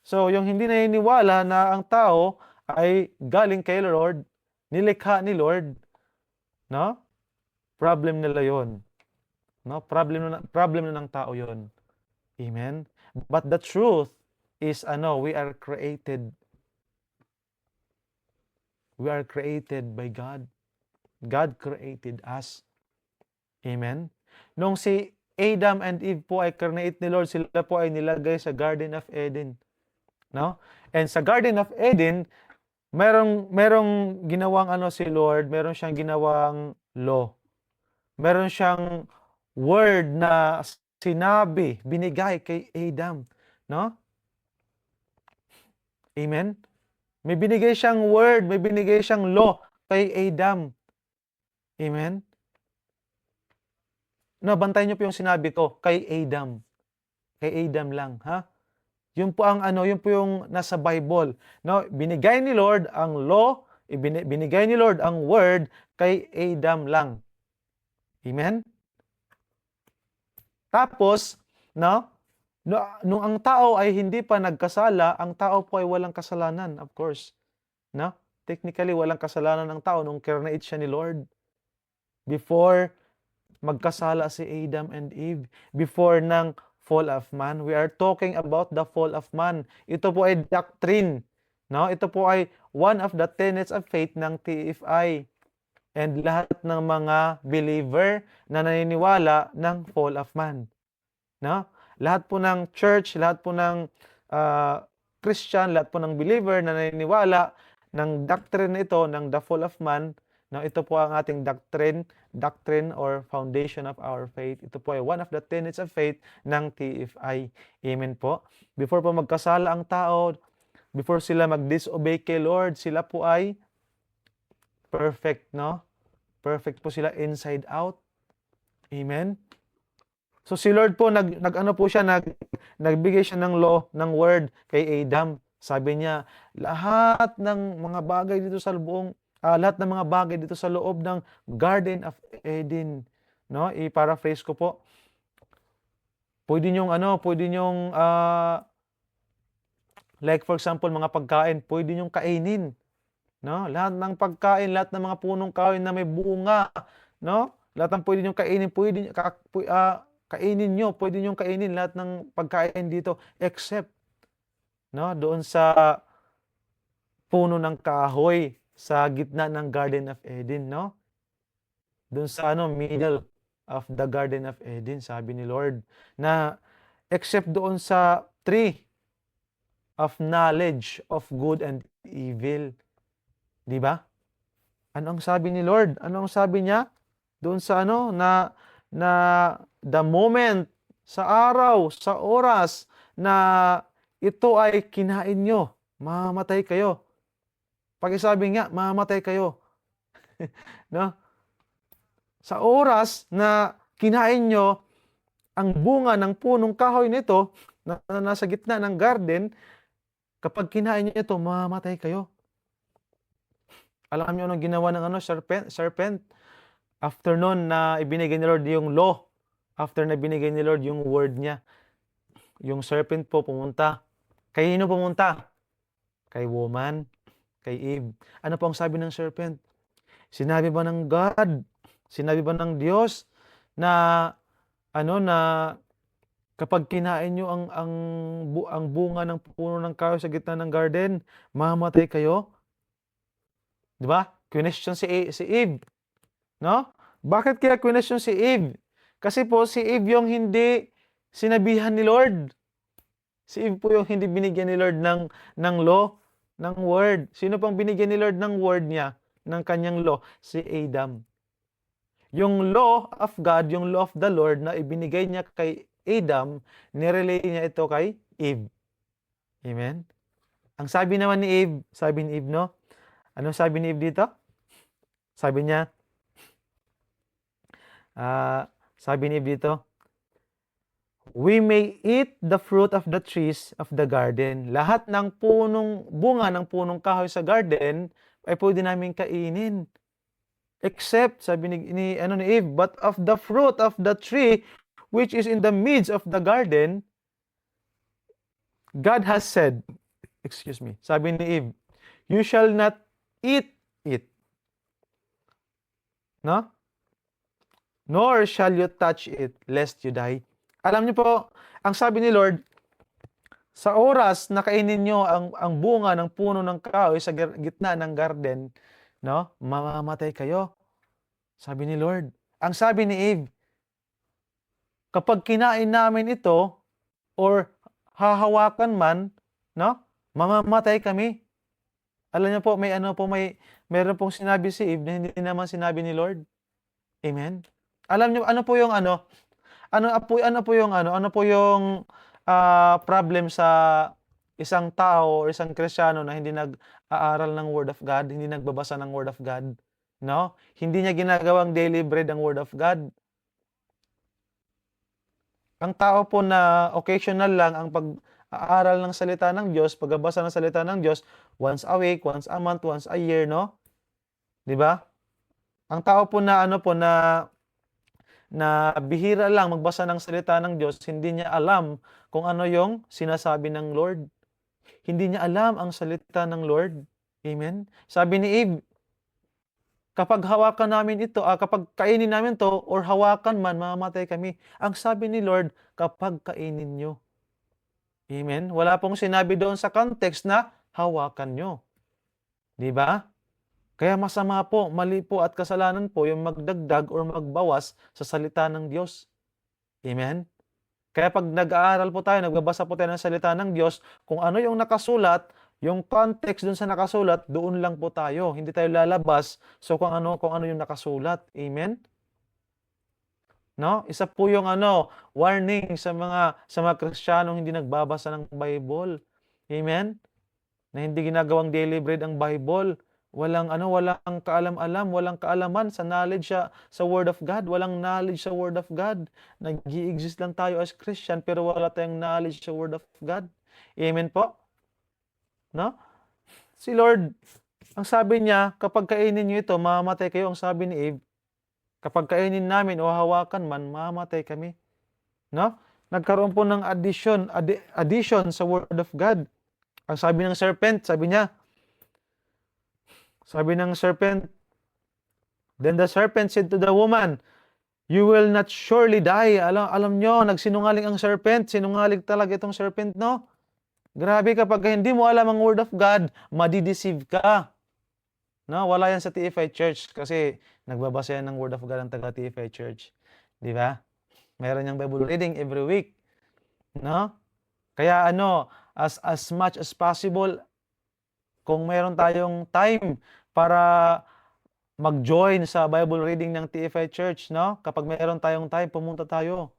So, yung hindi naniniwala na ang tao ay galing kay Lord, nilikha ni Lord, no? Problem nila yon. No? Problem na ng tao yon. Amen? But the truth is, we are created. We are created by God. God created us. Amen? Nung si Adam and Eve po ay create ni Lord, sila po ay nilagay sa Garden of Eden. No? And sa Garden of Eden, merong ginawang si Lord, meron siyang ginawang law. Meron siyang word na sinabi, binigay kay Adam, no? Amen? May binigay siyang word, may binigay siyang law kay Adam. Amen? No, bantayan niyo po yung sinabi ko, kay Adam. Kay Adam lang, ha? Yun po yung nasa Bible. No, binigay ni Lord ang law, binigay ni Lord ang word kay Adam lang. Amen? Tapos, nung ang tao ay hindi pa nagkasala, ang tao po ay walang kasalanan, of course. No? Technically, walang kasalanan ng tao nung create siya ni Lord. Before magkasala si Adam and Eve, before ng fall of man. We are talking about the fall of man. Ito po ay doctrine. No? Ito po ay one of the tenets of faith ng TFI. And lahat ng mga believer na naniniwala ng fall of man. No? Lahat po ng church, lahat po ng Christian, lahat po ng believer na naniniwala ng doctrine ito, ng the fall of man. No? Ito po ang ating doctrine or foundation of our faith. Ito po ay one of the tenets of faith ng TFI. Amen po. Before po magkasala ang tao, before sila mag-disobey kay Lord, sila po ay perfect, no? Perfect po sila inside out. Amen? So si Lord po, nagbigay siya ng law, ng word kay Adam. Sabi niya, lahat ng mga bagay dito sa loob ng Garden of Eden, no? I-paraphrase ko po. Pwede niyong like for example, mga pagkain, pwede niyong kainin. No? Lahat ng pagkain, lahat ng mga punong kahoy na may bunga, no? Lahat ng pwede niyo kainin, pwede niyo kainin lahat ng pagkain dito except doon sa puno ng kahoy sa gitna ng Garden of Eden, no? Doon sa middle of the Garden of Eden, sabi ni Lord, na except doon sa tree of knowledge of good and evil. Di ba? Ano ang sabi ni Lord? Ano ang sabi niya? Doon sa na the moment, sa araw, sa oras na ito ay kinain nyo, mamamatay kayo. Pakisabi nga, mamamatay kayo. No? Sa oras na kinain nyo ang bunga ng punong kahoy nito na nasa gitna ng garden, kapag kinain nyo ito, mamamatay kayo. Alam niyo anong ginawa ng ano, serpent? After nun na ibinigay ni Lord yung law, after na ibinigay ni Lord yung word niya, yung serpent po pumunta. Kay sino pumunta? Kay woman, kay Eve. Ano po ang sabi ng serpent? Sinabi ba ng God, sinabi ba ng Diyos na ano na kapag kinain nyo ang bunga ng puno ng kahoy sa gitna ng garden, mamamatay kayo? Di ba? Question si Eve. No? Bakit kaya question si Eve? Kasi po si Eve yung hindi sinabihan ni Lord. Si Eve po yung hindi binigyan ni Lord ng law, ng word. Sino pang binigyan ni Lord ng word niya, ng kanyang law? Si Adam. Yung law of God, yung law of the Lord na ibinigay niya kay Adam, nirelay niya ito kay Eve. Amen? Ang sabi naman ni Eve, no? Anong sabi ni Eve dito? Sabi niya, sabi ni Eve dito, we may eat the fruit of the trees of the garden. Lahat ng bunga ng punong kahoy sa garden ay pwede namin kainin. Except, sabi ni Eve, but of the fruit of the tree which is in the midst of the garden, God has said, sabi ni Eve, you shall not eat it. No? Nor shall you touch it, lest you die. Alam niyo po, ang sabi ni Lord, sa oras na kainin niyo ang bunga ng puno ng kahoy sa gitna ng garden, no? Mamamatay kayo. Sabi ni Lord. Ang sabi ni Eve, kapag kinain namin ito, or hahawakan man, no? Mamamatay kami. Alam niyo po, meron pong sinabi si Eve na hindi naman sinabi ni Lord. Amen? Alam niyo, ano po yung problem sa isang tao o isang Kristiyano na hindi nag-aaral ng Word of God, hindi nagbabasa ng Word of God, no? Hindi niya ginagawang daily bread ang Word of God. Ang tao po na occasional lang ang pag-aaral ng salita ng Diyos, pagbabasa ng salita ng Diyos, once a week, once a month, once a year, no? 'Di ba? Ang tao po na na bihira lang magbasa ng salita ng Diyos, hindi niya alam kung ano yung sinasabi ng Lord. Hindi niya alam ang salita ng Lord. Amen? Sabi ni Eve, kapag hawakan namin ito, kapag kainin namin to or hawakan man, mamamatay kami. Ang sabi ni Lord, kapag kainin nyo. Amen? Wala pong sinabi doon sa context na hawakan nyo. Di ba? Kaya masama po, mali po at kasalanan po yung magdagdag or magbawas sa salita ng Diyos. Amen? Kaya pag nag-aaral po tayo, nagbabasa po tayo ng salita ng Diyos, kung ano yung nakasulat, yung context dun sa nakasulat, doon lang po tayo. Hindi tayo lalabas so kung ano yung nakasulat. Amen? No? Isa po yung warning sa mga Kristiyanong hindi nagbabasa ng Bible. Amen? Na hindi ginagawang daily bread ang Bible. Walang kaalam-alam, walang kaalaman sa knowledge sa Word of God, walang knowledge sa Word of God. Nag-i-exist lang tayo as Christian pero wala tayong knowledge sa Word of God. Amen po? No? Si Lord, ang sabi niya, kapag kainin niyo ito, mamamatay kayo. Ang sabi ni Eve, kapag kainin namin o hawakan man, mamamatay kami. No? Nagkaroon po ng addition sa Word of God. Ang sabi ng serpent, sabi ng serpent, then the serpent said to the woman, you will not surely die. Alam nyo, nagsinungaling ang serpent. Sinungaling talaga itong serpent, no? Grabe, kapag hindi mo alam ang Word of God, madideceive ka. No? Wala yan sa TFI Church kasi nagbabasa yan ng Word of God ang taga TFI Church. Di ba? Meron yung Bible reading every week. No? Kaya as much as possible, kung meron tayong time para mag-join sa Bible reading ng TFI Church, no? Kapag meron tayong time, pumunta tayo,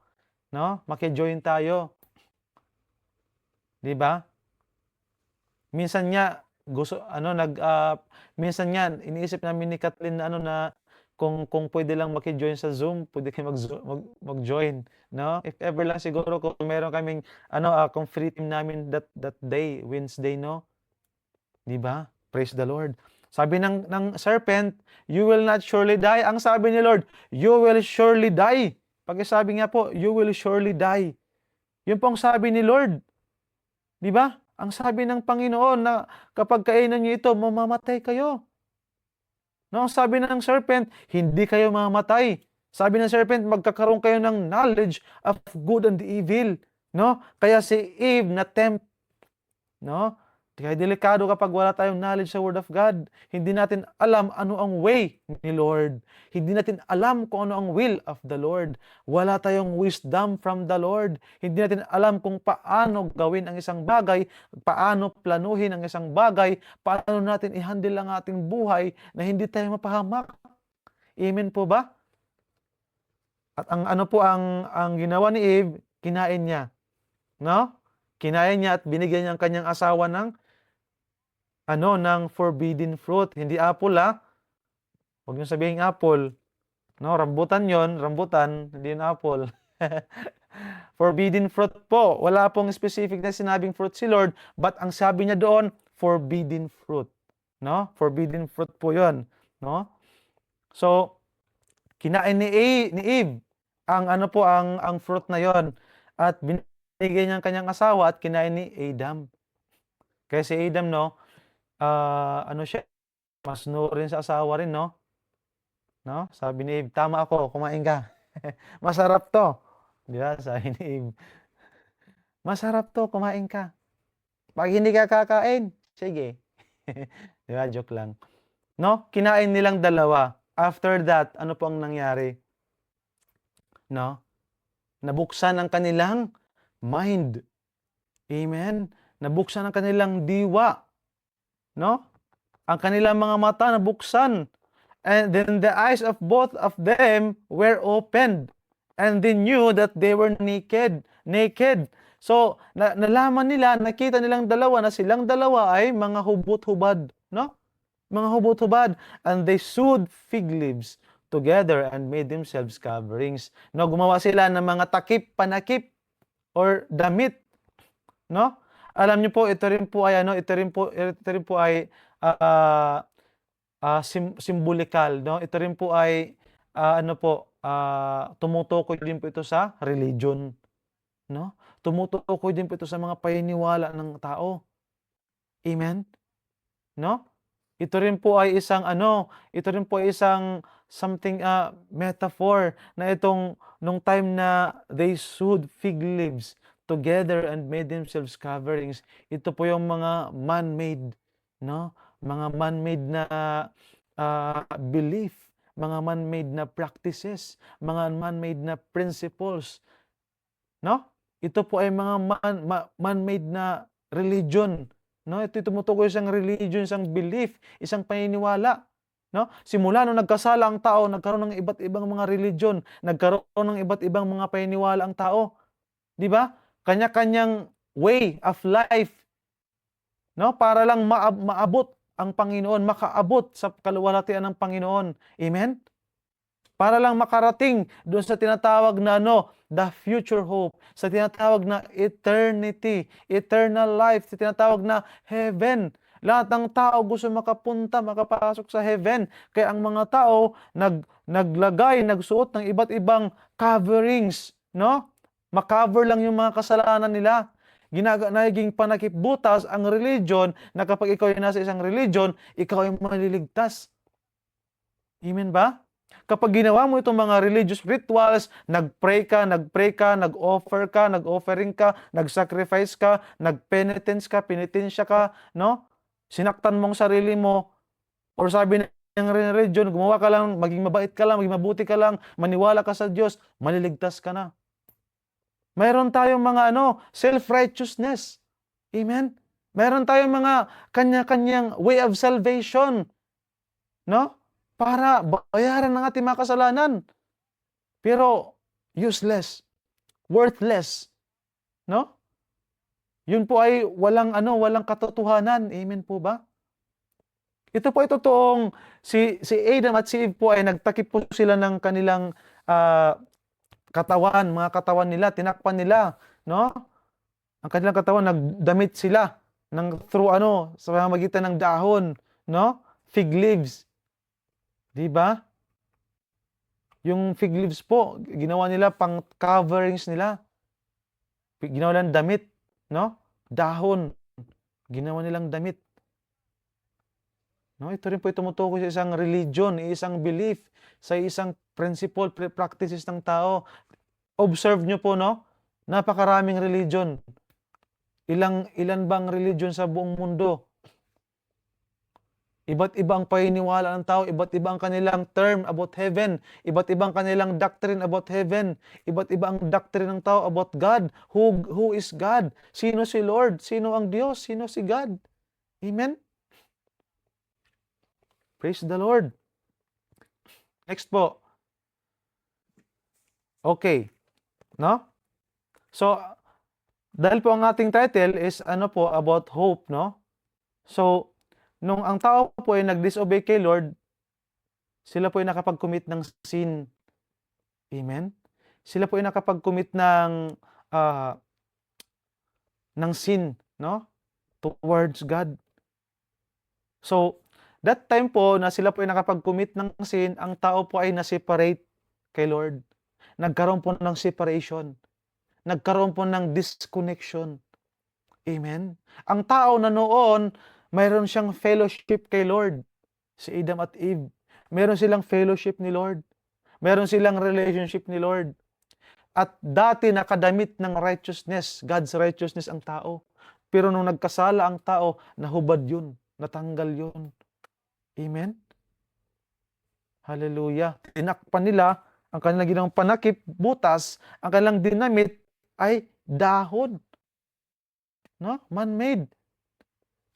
no? Maki-join tayo. 'Di ba? Minsan nga minsan nga iniisip namin ni Kathleen na kung pwede lang maki-join sa Zoom, pwede kayo mag-join, no? If ever lang siguro kung meron kaming kung free time namin that day, Wednesday, no? 'Di ba? Praise the Lord. Sabi ng serpent, you will not surely die. Ang sabi ni Lord, you will surely die. Pagkasabi nga po, you will surely die. Yun pong sabi ni Lord. Di ba? Ang sabi ng Panginoon na kapag kainan niyo ito, mamamatay kayo. No, ang sabi ng serpent, hindi kayo mamamatay. Sabi ng serpent, magkakaroon kayo ng knowledge of good and evil. No? Kaya si Eve na-tempt. No? Kaya delikado kapag wala tayong knowledge sa Word of God. Hindi natin alam ano ang way ni Lord. Hindi natin alam kung ano ang will of the Lord. Wala tayong wisdom from the Lord. Hindi natin alam kung paano gawin ang isang bagay, paano planuhin ang isang bagay, paano natin i-handle ang ating buhay na hindi tayo mapahamak. Amen po ba? At ang ano po ang ginawa ni Eve, kinain niya. No? Kinain niya at binigyan niya ang kanyang asawa ng forbidden fruit. Hindi apple, ha? Huwag niyo sabihin apple. No, rambutan yon, rambutan, hindi yun apple. Forbidden fruit po. Wala pong specific na sinabing fruit si Lord, but ang sabi niya doon, forbidden fruit. No? Forbidden fruit po yon. No? So, kinain ni Eve ang fruit na yon at binigyan niya ang kanyang asawa at kinain ni Adam. Kaya si Adam, no, siya, mas rin sa asawa rin, no? No? Sabi ni Eve, tama ako, kumain ka. Masarap to. Di ba? Sabi ni Eve, masarap to, kumain ka. Pag hindi ka kakain, sige. Di ba? Joke lang. No? Kinain nilang dalawa. After that, ano po ang nangyari? No? Nabuksan ang kanilang mind. Amen? Nabuksan ang kanilang diwa. No? Ang kanilang mga mata nabuksan. And then the eyes of both of them were opened. And they knew that they were naked. So, nalaman nila, nakita nilang dalawa na silang dalawa ay mga hubot-hubad. No? Mga hubot-hubad. And they sewed fig leaves together and made themselves coverings. No? Gumawa sila ng mga takip, panakip, or damit. No? Alam niyo po, ito rin po ay symbolikal, no? Ito rin po ay tumutukoy din po ito sa religion, no? Tumutukoy din po ito sa mga paniniwala ng tao. Amen? No? Ito rin po ay isang something metaphor na itong nung time na they sewed fig leaves together and made themselves coverings. Ito po yung mga man-made, no? Mga man-made na belief, mga man-made na practices, mga man-made na principles, no? Ito po ay mga man-made na religion, no? Ito tumutukoy isang religion, isang belief, isang paniniwala, no? Simula nung nagkasala ang tao, nagkaroon ng iba't ibang mga religion, nagkaroon ng iba't ibang mga paniniwala ang tao. Di ba? Kanya-kanyang way of life, no? Para lang maabot ang Panginoon, makaabot sa kaluwalhatian ng Panginoon. Amen? Para lang makarating doon sa tinatawag na the future hope, sa tinatawag na eternity, eternal life, sa tinatawag na heaven. Lahat ng tao gusto makapunta, makapasok sa heaven. Kaya ang mga tao nagsuot ng iba't ibang coverings, no? Makover lang yung mga kasalanan nila. Naging panakip butas ang religion na kapag ikaw ay nasa isang religion, ikaw ay maliligtas. Amen ba? Kapag ginawa mo itong mga religious rituals, nag-pray ka, nag-offer ka, nag-offering ka, nag-sacrifice ka, nag-penitence ka, penitensya ka, no? Sinaktan mong sarili mo, or sabi ng religion, gumawa ka lang, maging mabait ka lang, maging mabuti ka lang, maniwala ka sa Diyos, maliligtas ka na. Mayroon tayong mga self-righteousness. Amen? Mayroon tayong mga kanya-kanyang way of salvation. No? Para bayaran ng ating mga kasalanan. Pero useless. Worthless. No? Yun po ay walang katotohanan. Amen po ba? Ito po ay totoong si Adam at si Eve po ay nagtakip po sila ng kanilang mga katawan nila, tinakpan nila, no? Ang kanilang katawan, nagdamit sila sa pamamagitan ng dahon, no? fig leaves. Di ba? Yung fig leaves po, ginawa nila pang coverings nila. Ginawa nilang damit, no? Dahon, ginawa nilang damit. No, ito rin po tumutukoy sa isang religion, isang belief, sa isang principle, practices ng tao. Observe nyo po, no? Napakaraming religion. Ilan bang religion sa buong mundo? Iba't ibang paniniwala ng tao, iba't ibang kanilang term about heaven, iba't ibang kanilang doctrine about heaven, iba't ibang doctrine ng tao about God. Who is God? Sino si Lord? Sino ang Diyos? Sino si God? Amen? Praise the Lord. Next po. Okay. No? So, dahil po ang ating title is ano po, about hope, no? So, nung ang tao po ay nag-disobey kay Lord, sila po ay nakapag-commit ng sin. Amen? Sila po ay nakapag-commit ng sin, no? Towards God. So, that time po na sila po ay nakapag-commit ng sin, ang tao po ay na-separate kay Lord. Nagkaroon po ng separation. Nagkaroon po ng disconnection. Amen? Ang tao na noon, mayroon siyang fellowship kay Lord. Si Adam at Eve. Meron silang fellowship ni Lord. Meron silang relationship ni Lord. At dati nakadamit ng righteousness, God's righteousness ang tao. Pero nung nagkasala ang tao, nahubad yun. Natanggal yun. Amen? Hallelujah. Tinakpan nila ang kanilang ginawang panakip, butas, ang kanilang dinamit ay dahon. No? Man-made.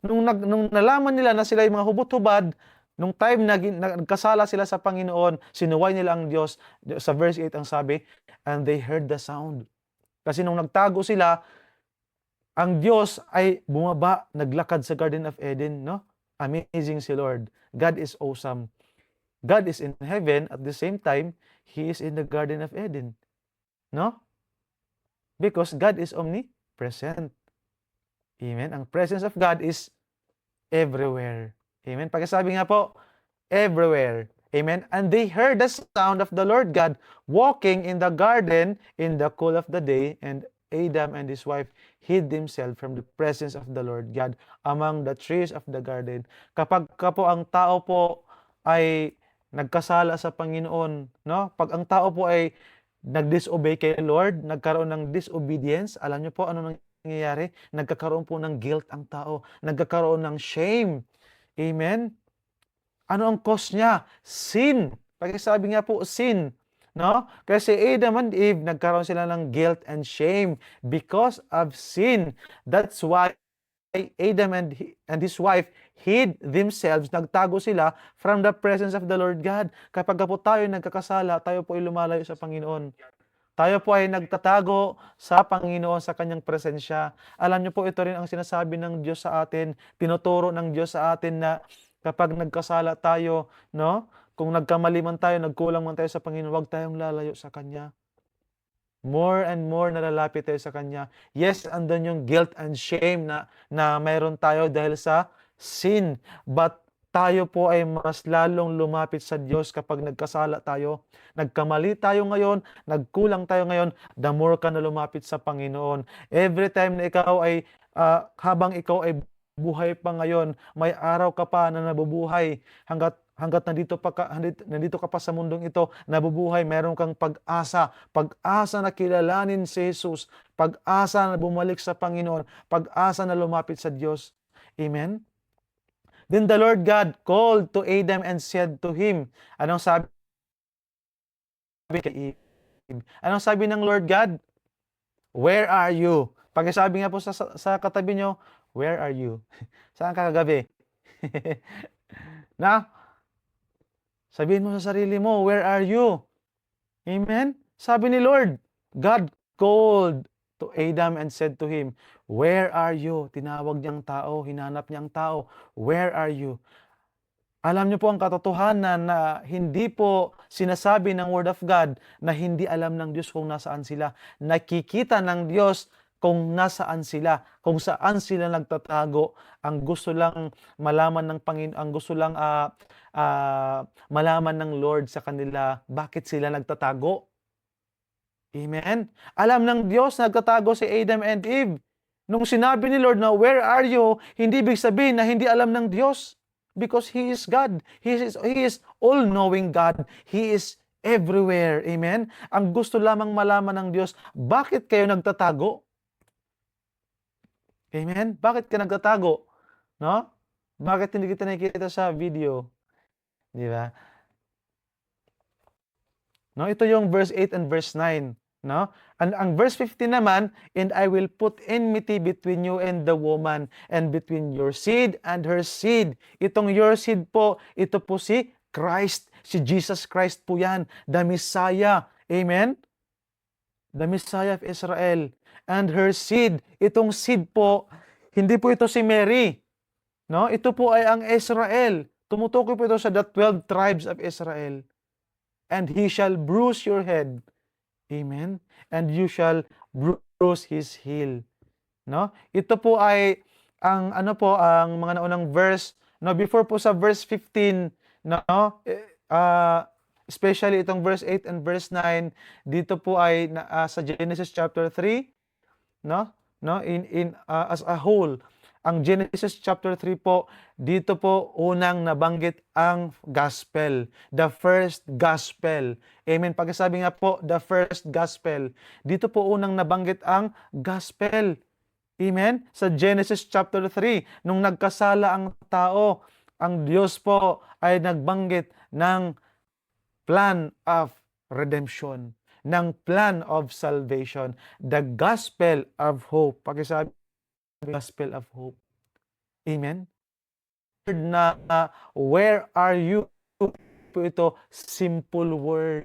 Nung nalaman nila na sila yung mga hubot-hubad, nung time na nagkasala sila sa Panginoon, sinuway nila ang Diyos. Sa verse 8 ang sabi, and they heard the sound. Kasi nung nagtago sila, ang Diyos ay bumaba, naglakad sa Garden of Eden. No? Amazing si Lord. God is awesome. God is in heaven, at the same time, He is in the Garden of Eden. No? Because God is omnipresent. Amen? Ang presence of God is everywhere. Amen? Pagkasabi nga po, everywhere. Amen? And they heard the sound of the Lord God walking in the garden in the cool of the day, and Adam and his wife hid themselves from the presence of the Lord God among the trees of the garden. Kapag po ang tao po ay nagkasala sa Panginoon, no? Pag ang tao po ay nag-disobey kay Lord, nagkaroon ng disobedience, alam niyo po ano nangyayari? Nagkakaroon po ng guilt ang tao, nagkakaroon ng shame. Amen? Ano ang cause niya? Sin. Pagkasabi nga po, sin. No? Kasi Adam and Eve, nagkaroon sila ng guilt and shame because of sin. That's why Adam and his wife hid themselves, nagtago sila from the presence of the Lord God. Kapag po tayo nagkakasala, tayo po ay lumalayo sa Panginoon. Tayo po ay nagtatago sa Panginoon sa kanyang presensya. Alam niyo po, ito rin ang sinasabi ng Diyos sa atin, tinuturo ng Diyos sa atin na kapag nagkasala tayo, no? Kung nagkamali man tayo, nagkulang man tayo sa Panginoon, huwag tayong lalayo sa Kanya. More and more nalalapit tayo sa Kanya. Yes, andun yung guilt and shame na mayroon tayo dahil sa sin. But tayo po ay mas lalong lumapit sa Diyos kapag nagkasala tayo. Nagkamali tayo ngayon, nagkulang tayo ngayon, the more ka na lumapit sa Panginoon. Every time na ikaw ay, habang ikaw ay buhay pa ngayon, may araw ka pa na nabubuhay hanggat nandito ka pa sa mundong ito, nabubuhay, meron kang pag-asa na kilalanin si Jesus, pag-asa na bumalik sa Panginoon, pag-asa na lumapit sa Diyos. Amen? Then the Lord God called to Adam and said to him, anong sabi kay Eve? Anong sabi ng Lord God? Where are you? Pagkasabi nga po sa katabi nyo, where are you? Saan ka kagabi? Na? Sabihin mo sa sarili mo, where are you? Amen? Sabi ni Lord, God called to Adam and said to him, where are you? Tinawag niyang tao, hinanap niyang tao, where are you? Alam niyo po ang katotohanan na hindi po sinasabi ng Word of God na hindi alam ng Diyos kung nasaan sila. Nakikita ng Diyos kung nasaan sila, kung saan sila nagtatago. Ang gusto lang malaman ng Panginoon, ang gusto lang malaman ng Lord sa kanila, bakit sila nagtatago. Amen? Alam ng Diyos nagtatago si Adam and Eve. Nung sinabi ni Lord na, where are you? Hindi ibig sabihin na hindi alam ng Diyos. Because He is God. He is all-knowing God. He is everywhere. Amen? Ang gusto lamang malaman ng Diyos, bakit kayo nagtatago? Amen? Bakit ka nagtatago? No? Bakit hindi kita nakikita sa video? Di ba? No, ito yung verse 8 and verse 9. No? Ang verse 15 naman, and I will put enmity between you and the woman, and between your seed and her seed. Itong your seed po, ito po si Christ. Si Jesus Christ po yan. The Messiah. Amen? The Messiah of Israel. And her seed. Itong seed po, hindi po ito si Mary. No? Ito po ay ang Israel. Tumutukoy po ito sa the 12 tribes of Israel. And he shall bruise your head. Amen? And you shall bruise his heel. No? Ito po ay ang ang mga naunang verse, no, before po sa verse 15, no, especially itong verse 8 and verse 9, dito po ay sa Genesis chapter 3, no? As a whole, ang Genesis chapter 3 po, dito po unang nabanggit ang gospel. The first gospel. Amen. Pagkasabi nga po, the first gospel. Dito po unang nabanggit ang gospel. Amen. Sa Genesis chapter 3, nung nagkasala ang tao, ang Diyos po ay nagbanggit ng plan of redemption, ng plan of salvation, the gospel of hope. Pagkasabi, gospel of hope. Amen? Na where are you? Ito, simple word.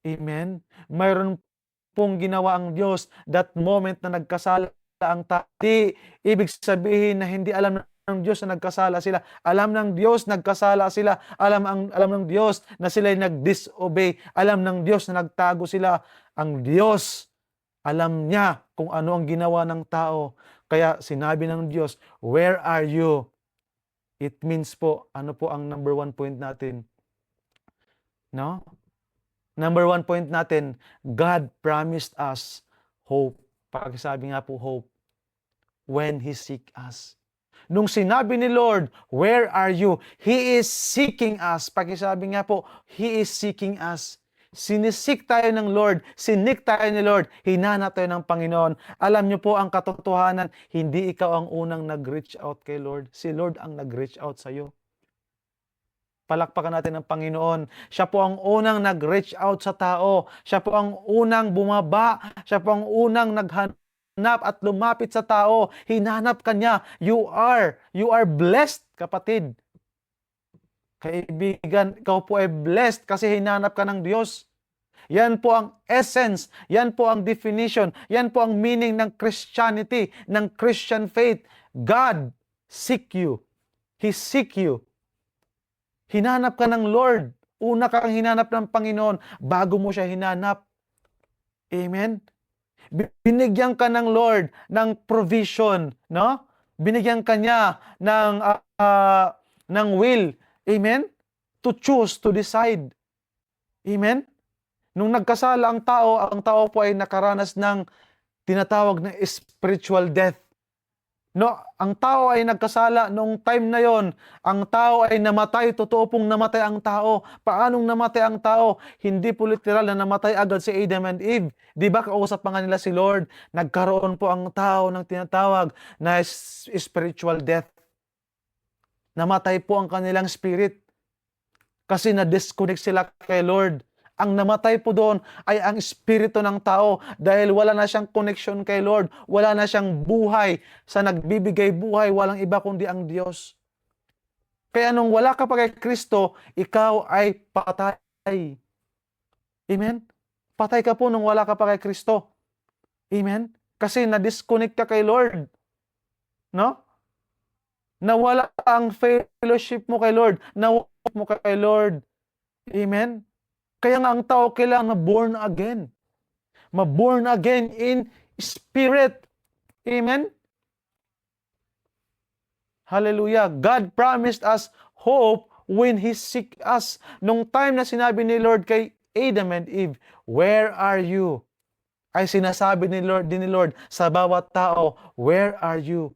Amen? Mayroon pong ginawa ang Diyos that moment na nagkasala ang tao. Ibig sabihin na hindi alam ng Diyos na nagkasala sila. Alam ng Diyos nagkasala sila. Alam ng Diyos na sila'y nag-disobey. Alam ng Diyos na nagtago sila. Ang Diyos, alam niya kung ano ang ginawa ng tao. Kaya sinabi ng Diyos, where are you? It means po, ano po ang number 1 point natin? No? Number 1 point natin, God promised us hope. Pagsabi nga po hope, when He seek us. Nung sinabi ni Lord, where are you? He is seeking us. Pagsabi nga po, He is seeking us. Sinisik tayo ng Lord, sinik tayo ni Lord, hinanap tayo ng Panginoon. Alam niyo po ang katotohanan, hindi ikaw ang unang nag-reach out kay Lord. Si Lord ang nag-reach out sa iyo. Palakpakan natin ng Panginoon. Siya po ang unang nag-reach out sa tao. Siya po ang unang bumaba. Siya po ang unang naghanap at lumapit sa tao. Hinanap ka niya. You are blessed, kapatid. Kaibigan, ikaw po ay blessed kasi hinanap ka ng Diyos. Yan po ang essence, yan po ang definition, yan po ang meaning ng Christianity, ng Christian faith. God seek you. He seek you. Hinanap ka ng Lord. Una kang hinanap ng Panginoon bago mo siya hinanap. Amen? Binigyan ka ng Lord ng provision, no? Binigyan ka niya ng will. Amen? To choose, to decide. Amen? Nung nagkasala ang tao po ay nakaranas ng tinatawag na spiritual death. No, ang tao ay nagkasala noong time na yon. Ang tao ay namatay, totoo pong namatay ang tao. Paanong namatay ang tao? Hindi po literal na namatay agad si Adam and Eve. Di ba kausap pa nga nila si Lord? Nagkaroon po ang tao ng tinatawag na spiritual death. Namatay po ang kanilang spirit kasi na-disconnect sila kay Lord. Ang namatay po doon ay ang espiritu ng tao dahil wala na siyang connection kay Lord. Wala na siyang buhay. Sa nagbibigay buhay, walang iba kundi ang Diyos. Kaya nung wala ka pa kay Kristo, ikaw ay patay. Amen? Patay ka po nung wala ka pa kay Kristo. Amen? Kasi na-disconnect ka kay Lord. No? Nawala ang fellowship mo kay Lord. Nawala mo kay Lord. Amen? Kaya nga ang tao kailangan na born again. Ma-born again Spirit. Amen? Hallelujah. God promised us hope when He seek us. Nung time na sinabi ni Lord kay Adam and Eve, where are you? Ay sinasabi din ni Lord sa bawat tao, where are you?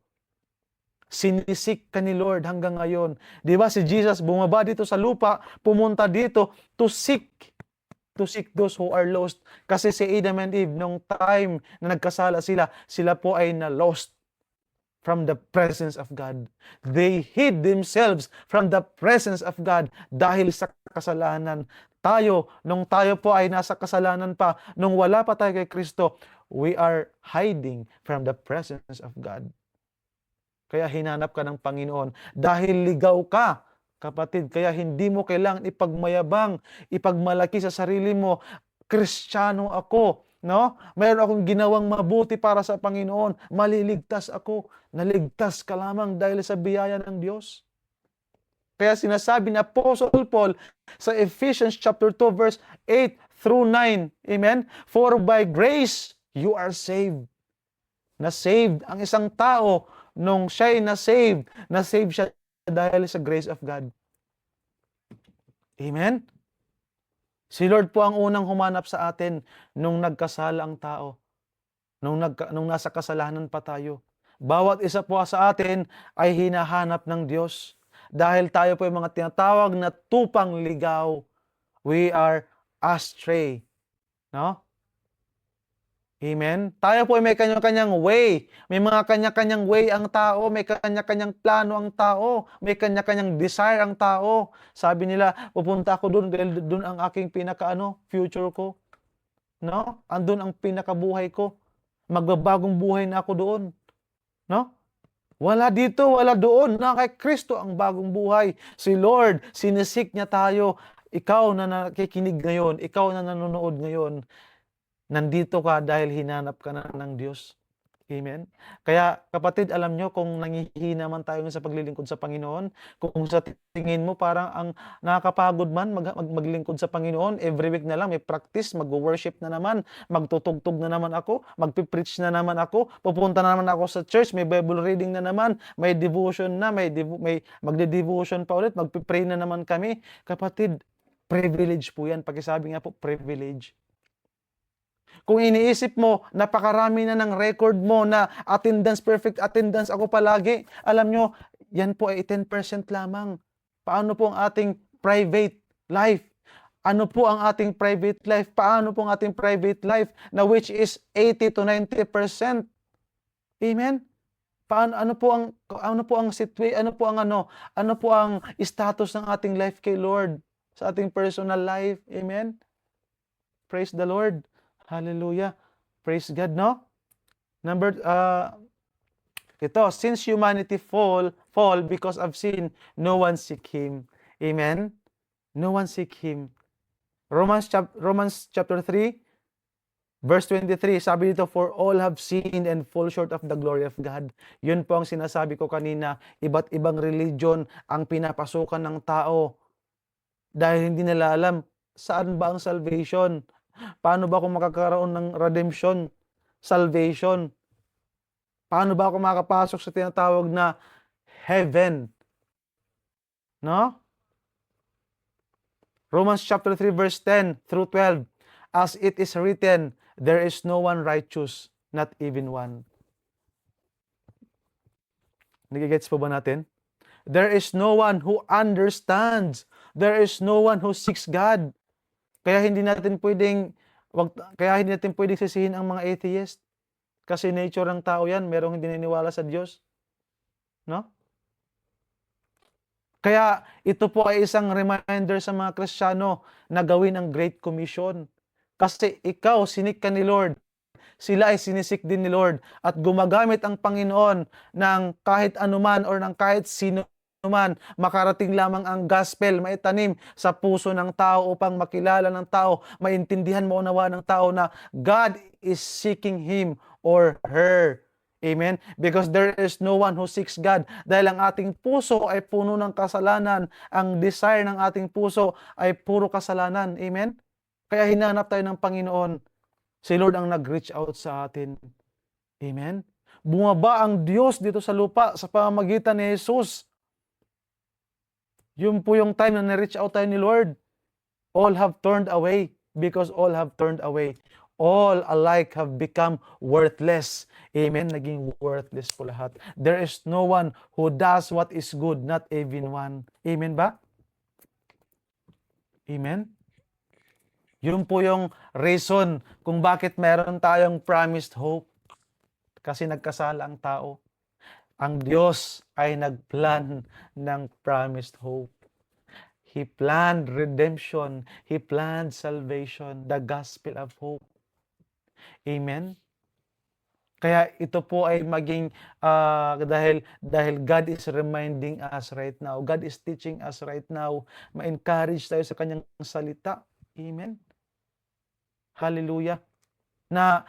Sinisik ka ni Lord hanggang ngayon. Di ba si Jesus bumaba dito sa lupa, pumunta dito to seek those who are lost. Kasi si Adam and Eve, nung time na nagkasala sila po ay na-lost from the presence of God. They hid themselves from the presence of God dahil sa kasalanan. Nung tayo po ay nasa kasalanan pa, nung wala pa tayo kay Kristo, we are hiding from the presence of God. Kaya hinanap ka ng Panginoon dahil ligaw ka, kapatid. Kaya hindi mo kailangan ipagmayabang, ipagmalaki sa sarili mo, Kristiyano ako, no? Mayroon akong ginawang mabuti para sa Panginoon, maliligtas ako. Naligtas ka lamang dahil sa biyaya ng Diyos. Kaya sinasabi ni Apostle Paul sa Ephesians chapter 2 verse 8 through 9, amen? For by grace you are saved. Na-saved ang isang tao nung siya'y na-saved siya dahil sa grace of God. Amen? Si Lord po ang unang humanap sa atin nung nagkasala ang tao. Nung nasa kasalanan pa tayo. Bawat isa po sa atin ay hinahanap ng Diyos. Dahil tayo po ay mga tinatawag na tupang ligaw. We are astray. No? Amen? Tayo po ay may kanya-kanyang way. May mga kanya-kanyang way ang tao. May kanya-kanyang plano ang tao. May kanya-kanyang desire ang tao. Sabi nila, pupunta ako doon dahil doon ang aking future ko. No? Andun ang pinakabuhay ko. Magbabagong buhay na ako doon. No? Wala dito, wala doon. Na kay Kristo ang bagong buhay. Si Lord, sinisik niya tayo. Ikaw na nakikinig ngayon, ikaw na nanonood ngayon, nandito ka dahil hinanap ka na ng Diyos. Amen? Kaya kapatid, alam nyo, kung nangihina man tayo sa paglilingkod sa Panginoon, kung sa tingin mo parang ang nakakapagod man maglingkod sa Panginoon, every week na lang may practice, mag-worship na naman, magtutugtog na naman ako, magpipreach na naman ako, pupunta na naman ako sa church, may Bible reading na naman, may devotion na, may magde-devotion pa ulit, magpipray na naman kami. Kapatid, privilege po yan. Pakisabi nga po, privilege. Kung iniisip mo, napakarami na ng record mo na perfect attendance ako palagi, alam nyo, yan po ay 10% lamang. Paano po ang ating private life? Ano po ang ating private life? Paano po ang ating private life na which is 80 to 90%? Amen? Ano po ang status ng ating life kay Lord sa ating personal life? Amen? Praise the Lord. Hallelujah. Praise God, no? Since humanity fall because of sin, no one seek Him. Amen? No one seek Him. Romans chapter 3, verse 23, sabi dito, for all have sinned and fall short of the glory of God. Yun po ang sinasabi ko kanina, iba't ibang religion ang pinapasukan ng tao dahil hindi nila alam saan ba ang salvation. Paano ba ako makakaroon ng redemption, salvation? Paano ba ako makapasok sa tinatawag na heaven? No? Romans chapter 3 verse 10 through 12. As it is written, there is no one righteous, not even one. Nagigets po ba natin? There is no one who understands. There is no one who seeks God. Kaya hindi natin pwedeng sisihin ang mga atheist. Kasi nature ng tao yan, merong hindi naniniwala sa Diyos. No? Kaya ito po ay isang reminder sa mga Kristiyano na gawin ang Great Commission. Kasi ikaw, sinik ka ni Lord. Sila ay sinisik din ni Lord. At gumagamit ang Panginoon ng kahit anuman or ng kahit sino man, makarating lamang ang gospel, maitanim sa puso ng tao upang makilala ng tao, maintindihan mo nawa ng tao na God is seeking him or her. Amen? Because there is no one who seeks God. Dahil ang ating puso ay puno ng kasalanan, ang desire ng ating puso ay puro kasalanan. Amen? Kaya hinanap tayo ng Panginoon. Si Lord ang nag-reach out sa atin. Amen? Bumaba ang Diyos dito sa lupa sa pamamagitan ni Jesus. Yun po yung time na na-reach out tayo ni Lord. All have turned away because all have turned away. All alike have become worthless. Amen? Naging worthless po lahat. There is no one who does what is good, not even one. Amen ba? Amen? Yun po yung reason kung bakit meron tayong promised hope. Kasi nagkasala ang tao. Ang Diyos ay nagplan ng promised hope. He planned redemption. He planned salvation, the gospel of hope. Amen? Kaya ito po ay maging dahil God is reminding us right now. God is teaching us right now. Ma-encourage tayo sa kanyang salita. Amen? Hallelujah. Na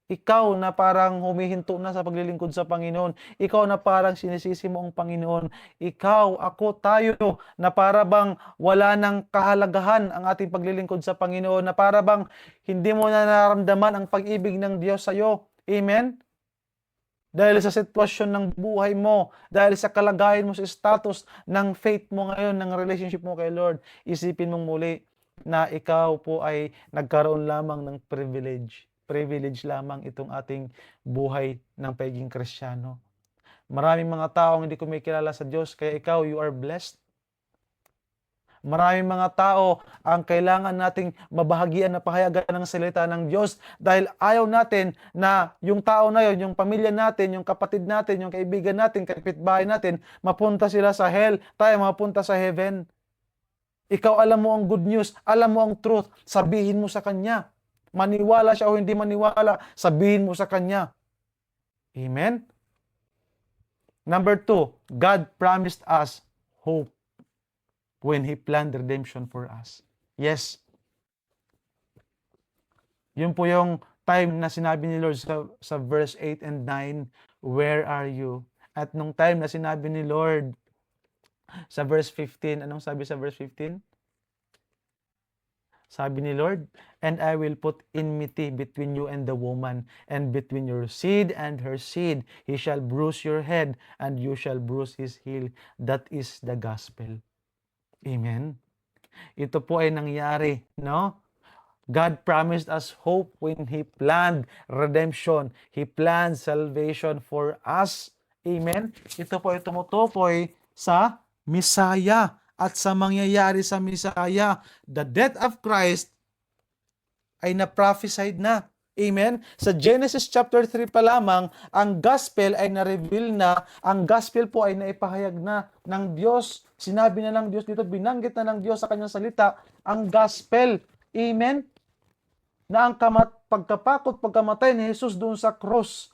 ikaw na parang humihinto na sa paglilingkod sa Panginoon. Ikaw na parang sinisisi mo ang Panginoon. Ikaw, ako, tayo na para bang wala nang kahalagahan ang ating paglilingkod sa Panginoon. Na para bang hindi mo na nararamdaman ang pag-ibig ng Diyos sa iyo. Amen? Dahil sa sitwasyon ng buhay mo, dahil sa kalagayan mo, sa status ng faith mo ngayon, ng relationship mo kay Lord, isipin mong muli na ikaw po ay nagkaroon lamang ng privilege. Privilege lamang itong ating buhay ng pagiging Kristiyano. Maraming mga taong hindi kumikilala sa Diyos, kaya ikaw, you are blessed. Maraming mga tao ang kailangan nating mabahagian na pahayagan ng salita ng Diyos dahil ayaw natin na yung tao na yun, yung pamilya natin, yung kapatid natin, yung kaibigan natin, kapitbahay natin, mapunta sila sa hell, tayo mapunta sa heaven. Ikaw alam mo ang good news, alam mo ang truth, sabihin mo sa Kanya. Maniwala siya o hindi maniwala, sabihin mo sa Kanya. Amen? Number 2, God promised us hope when He planned redemption for us. Yes. Yun po yung time na sinabi ni Lord sa verse 8 and 9, where are you? At nung time na sinabi ni Lord sa verse 15, anong sabi sa verse 15? Sabi ni Lord, and I will put enmity between you and the woman, and between your seed and her seed. He shall bruise your head, and you shall bruise his heel. That is the gospel. Amen? Ito po ay nangyari, no? God promised us hope when He planned redemption. He planned salvation for us. Amen? Ito po ay tumutukoy sa Messiah at sa mangyayari sa Messiah. The death of Christ ay na-prophesied na. Amen? Sa Genesis chapter 3 pa lamang, ang gospel ay na-reveal na, ang gospel po ay naipahayag na ng Diyos. Sinabi na ng Diyos dito, binanggit na ng Diyos sa kanyang salita, ang gospel. Amen? Na ang pagkapakot, pagkamatay ni Jesus doon sa cross.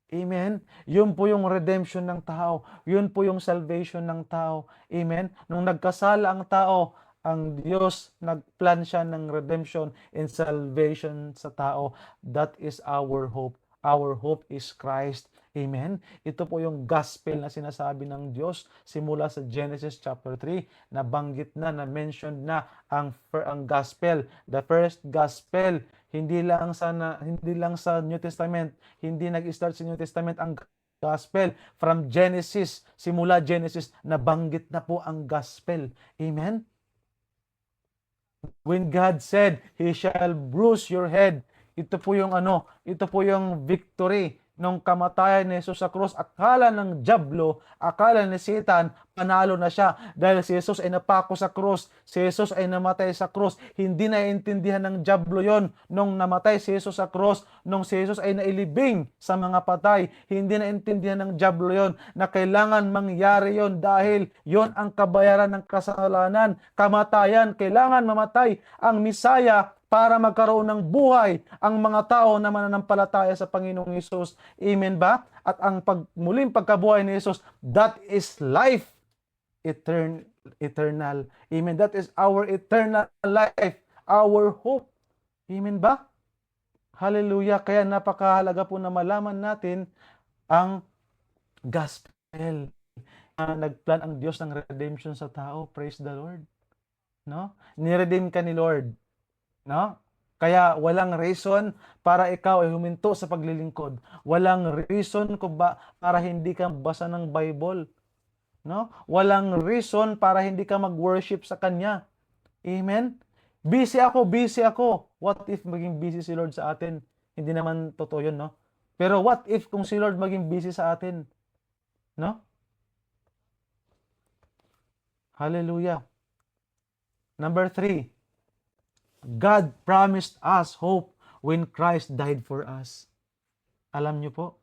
Amen? Yun po yung redemption ng tao. Yun po yung salvation ng tao. Amen? Nung nagkasala ang tao, ang Diyos, nagplan siya ng redemption and salvation sa tao. That is our hope. Our hope is Christ. Amen? Ito po yung gospel na sinasabi ng Diyos simula sa Genesis chapter 3. Nabanggit na, na-mentioned na ang gospel. The first gospel, hindi lang sa New Testament, hindi nag-start sa New Testament ang gospel. From Genesis, simula Genesis, nabanggit na po ang gospel. Amen? When God said, He shall bruise your head, ito po yung ito po yung victory nung kamatayan ni Jesus sa krus. Akala ng dyablo, akala ni Satan, panalo na siya dahil si Jesus ay napako sa krus. Si Jesus ay namatay sa krus. Hindi naiintindihan ng dyablo yon nung namatay si Jesus sa krus, nung si Jesus ay nailibing sa mga patay. Hindi naiintindihan ng dyablo yon na kailangan mangyari yon dahil yon ang kabayaran ng kasalanan, kamatayan. Kailangan mamatay ang Messiah para magkaroon ng buhay ang mga tao na mananampalataya sa Panginoong Hesus. Amen ba? At ang muling pagkabuhay ni Hesus, that is life. Eternal. Amen. That is our eternal life. Our hope. Amen ba? Hallelujah. Kaya napakahalaga po na malaman natin ang gospel. Nagplan ang Diyos ng redemption sa tao. Praise the Lord. No? Niredeem ka ni Lord. No? Kaya walang reason para ikaw ay huminto sa paglilingkod. Walang reason para hindi ka basa ng Bible, no? Walang reason para hindi ka mag-worship sa Kanya. Amen? Busy ako, busy ako. What if maging busy si Lord sa atin? Hindi naman totoo yun, no? Pero what if kung si Lord maging busy sa atin? No? Hallelujah. Number 3, God promised us hope when Christ died for us. Alam niyo po,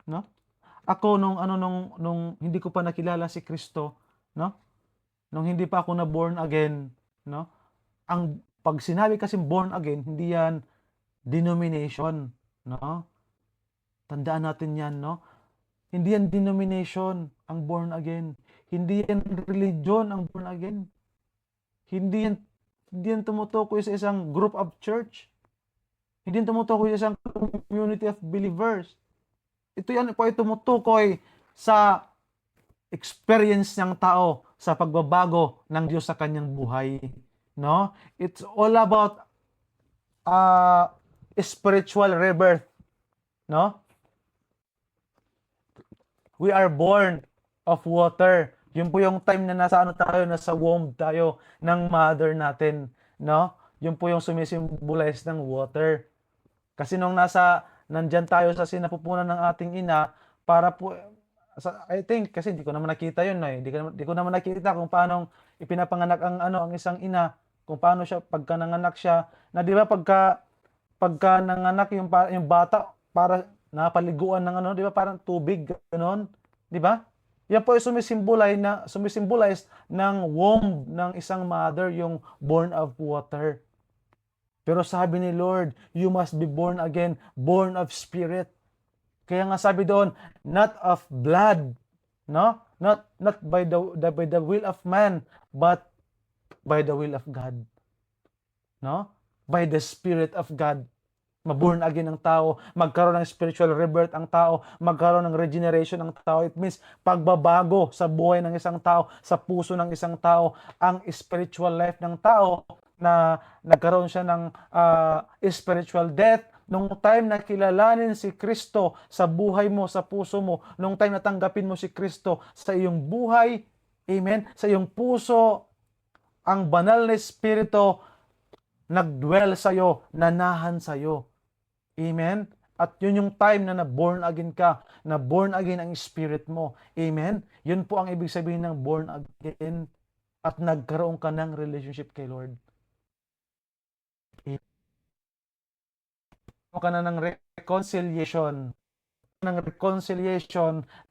no? Ako nung hindi ko pa nakilala si Kristo, no? Nung hindi pa ako na born again, no? Pag sinabi kasi born again, hindi yan denomination, no? Tandaan natin yan, no? Hindi yan denomination ang born again. Hindi yan religion ang born again. Hindi yan tumutukoy sa isang group of church. Hindi yan tumutukoy sa isang community of believers. Ito yan po ay tumutukoy sa experience ng tao sa pagbabago ng Diyos sa kanyang buhay. No? It's all about spiritual rebirth. No? We are born of water. Yun po yung time na nasa womb tayo ng mother natin, no? Yun po yung sumisimbolize ng water. Kasi nung nandyan tayo sa sinapupunan ng ating ina, para po, I think, kasi hindi ko naman nakita yun, eh. Hindi ko naman nakita kung paano ipinapanganak ang isang ina, kung paano siya, pagka nanganak siya, na di ba pagka nanganak yung bata, para napaliguan ng di ba parang tubig, gano'n, di ba? Yan po ay sumisimbolize ng womb ng isang mother, yung born of water. Pero sabi ni Lord, you must be born again, born of spirit. Kaya nga sabi doon, not of blood, no? Not by the will of man, but by the will of God. No? By the Spirit of God. Maborn again ang tao, magkaroon ng spiritual rebirth ang tao, magkaroon ng regeneration ang tao. It means pagbabago sa buhay ng isang tao, sa puso ng isang tao, ang spiritual life ng tao na nagkaroon siya ng spiritual death. Nung time na kilalanin si Kristo sa buhay mo, sa puso mo, nung time na tanggapin mo si Kristo sa iyong buhay, amen, sa iyong puso, ang banal na Espiritu nagdwell sa'yo, nanahan sa'yo. Amen? At yun yung time na na-born again ka, na born again ang spirit mo. Amen? Yun po ang ibig sabihin ng born again at nagkaroon ka ng relationship kay Lord. Ka na ng reconciliation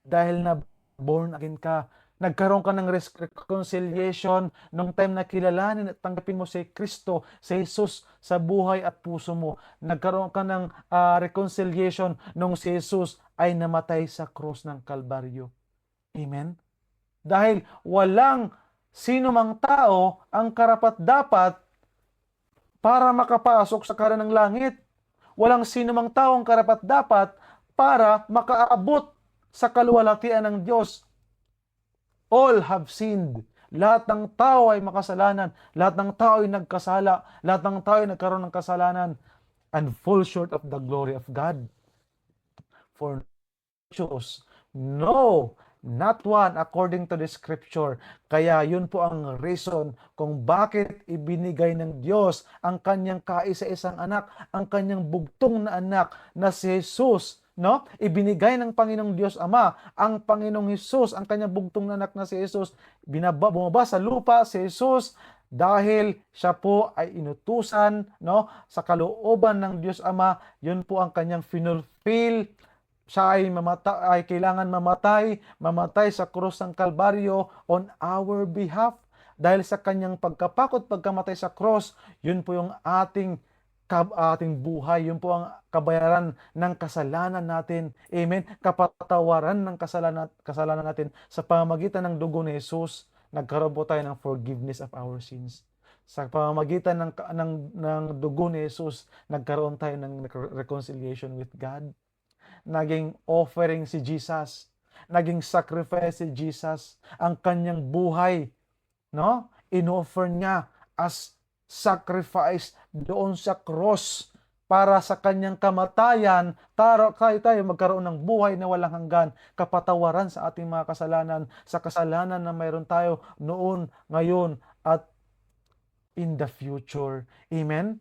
dahil na born again ka. Nagkaroon ka ng reconciliation nung time na kilalanin at tanggapin mo si Kristo, si Jesus sa buhay at puso mo. Nagkaroon ka ng reconciliation nung si Jesus ay namatay sa krus ng Kalbaryo. Amen? Dahil walang sino mang tao ang karapat-dapat para makapasok sa karan ng langit. Walang sino mang tao ang karapat-dapat para makaabot sa kaluwalhatian ng Diyos. All have sinned. Lahat ng tao ay makasalanan. Lahat ng tao ay nagkasala. Lahat ng tao ay nagkaroon ng kasalanan and fall short of the glory of God. For chose, no, not one according to the scripture. Kaya yun po ang reason kung bakit ibinigay ng Diyos ang kanyang kaisa-isang anak, ang kanyang bugtong na anak na si Jesus. No? Ibinigay ng Panginoong Diyos Ama ang Panginoong Hesus, ang kanyang bugtong na anak na si Jesus. Bumaba sa lupa si Jesus dahil siya po ay inutusan, no, sa kalooban ng Diyos Ama. Yun po ang kanyang finulfill. Siya ay kailangan mamatay sa krus ng Kalbaryo on our behalf. Dahil sa kanyang pagkapakot, pagkamatay sa krus, yun po yung ating buhay. Yun po ang kabayaran ng kasalanan natin. Amen? Kapatawaran ng kasalanan natin sa pamamagitan ng dugo ni Jesus. Nagkaroon po tayo ng forgiveness of our sins. Sa pamamagitan ng dugo ni Jesus, nagkaroon tayo ng reconciliation with God. Naging offering si Jesus. Naging sacrifice si Jesus. Ang kanyang buhay, no? In-offer niya as sacrifice doon sa cross para sa kanyang kamatayan, tayo magkaroon ng buhay na walang hanggan, kapatawaran sa ating mga kasalanan, sa kasalanan na mayroon tayo noon, ngayon, at in the future. Amen?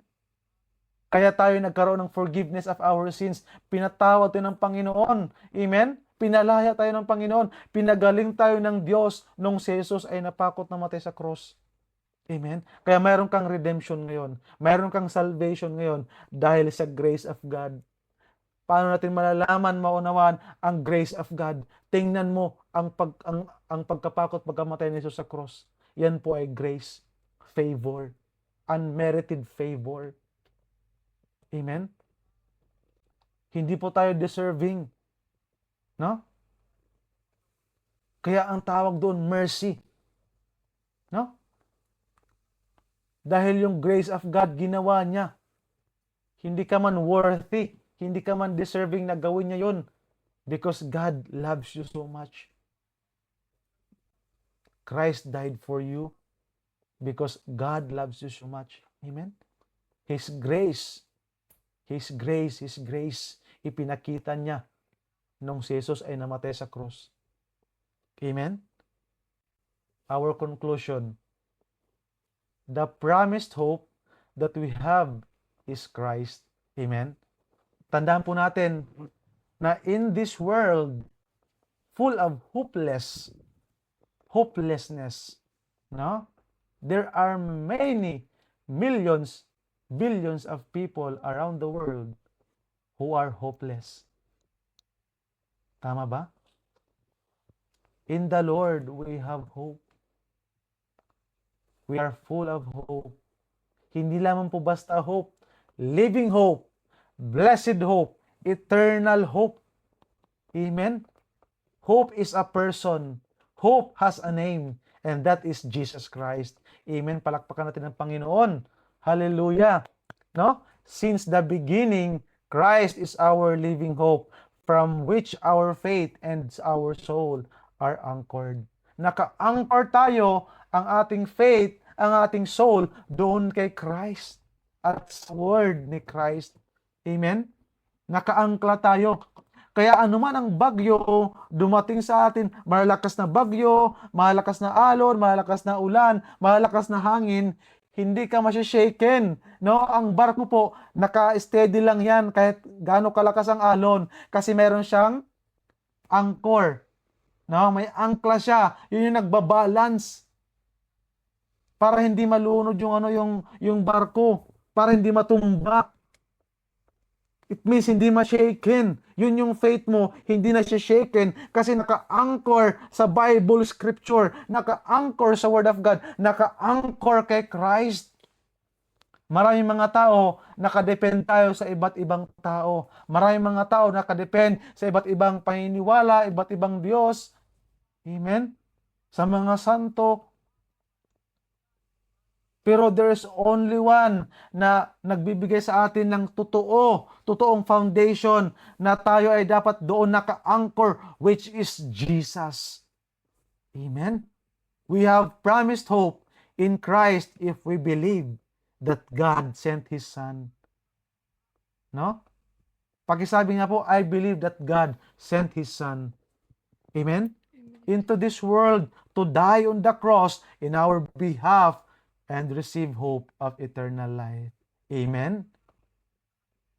Kaya tayo nagkaroon ng forgiveness of our sins. Pinatawad tayo ng Panginoon. Amen? Pinalaya tayo ng Panginoon. Pinagaling tayo ng Diyos nung si Jesus ay napakot na matay sa cross. Amen? Kaya mayroon kang redemption ngayon. Mayroon kang salvation ngayon dahil sa grace of God. Paano natin malalaman, maunawaan ang grace of God? Tingnan mo ang pagkapakot, pagkamatay ni Jesus sa cross. Yan po ay grace, favor, unmerited favor. Amen? Hindi po tayo deserving. No? Kaya ang tawag doon, mercy. No? Dahil yung grace of God, ginawa niya. Hindi ka man worthy, hindi ka man deserving na gawin niya yun. Because God loves you so much. Christ died for you because God loves you so much. Amen? His grace, ipinakita niya nung si Jesus ay namatay sa cross. Amen? Our conclusion, the promised hope that we have is Christ. Amen? Tandaan po natin na in this world full of hopelessness, no? There are many millions, billions of people around the world who are hopeless. Tama ba? In the Lord, we have hope. We are full of hope. Hindi lamang po basta hope, living hope, blessed hope, eternal hope. Amen? Hope is a person. Hope has a name, and that is Jesus Christ. Amen? Palakpakan natin ang Panginoon. Hallelujah. No? Since the beginning, Christ is our living hope, from which our faith and our soul are anchored. Naka-anchor tayo, ang ating faith, ang ating soul, doon kay Christ at sa word ni Christ. Amen? Naka-angkla tayo. Kaya anuman ang bagyo dumating sa atin, malakas na bagyo, malakas na alon, malakas na ulan, malakas na hangin, hindi ka masya-shaken. No? Ang barko po, naka-steady lang yan kahit gaano kalakas ang alon kasi meron siyang anchor. No? May angkla siya. Yun yung nagbabalance para hindi malunod yung barko, para hindi matumba. It means hindi ma-shaken. Yun yung faith mo, hindi na siya shaken kasi naka-anchor sa Bible scripture, naka-anchor sa Word of God, naka-anchor kay Christ. Maraming mga tao, nakadepend tayo sa iba't ibang tao. Maraming mga tao, nakadepend sa iba't ibang paniniwala, iba't ibang Diyos. Amen? Sa mga santo. Pero there's only one na nagbibigay sa atin ng totoong foundation na tayo ay dapat doon naka-anchor, which is Jesus. Amen? We have promised hope in Christ if we believe that God sent His Son. No? Pakisabi nga po, I believe that God sent His Son. Amen? Into this world to die on the cross in our behalf and receive hope of eternal life. Amen?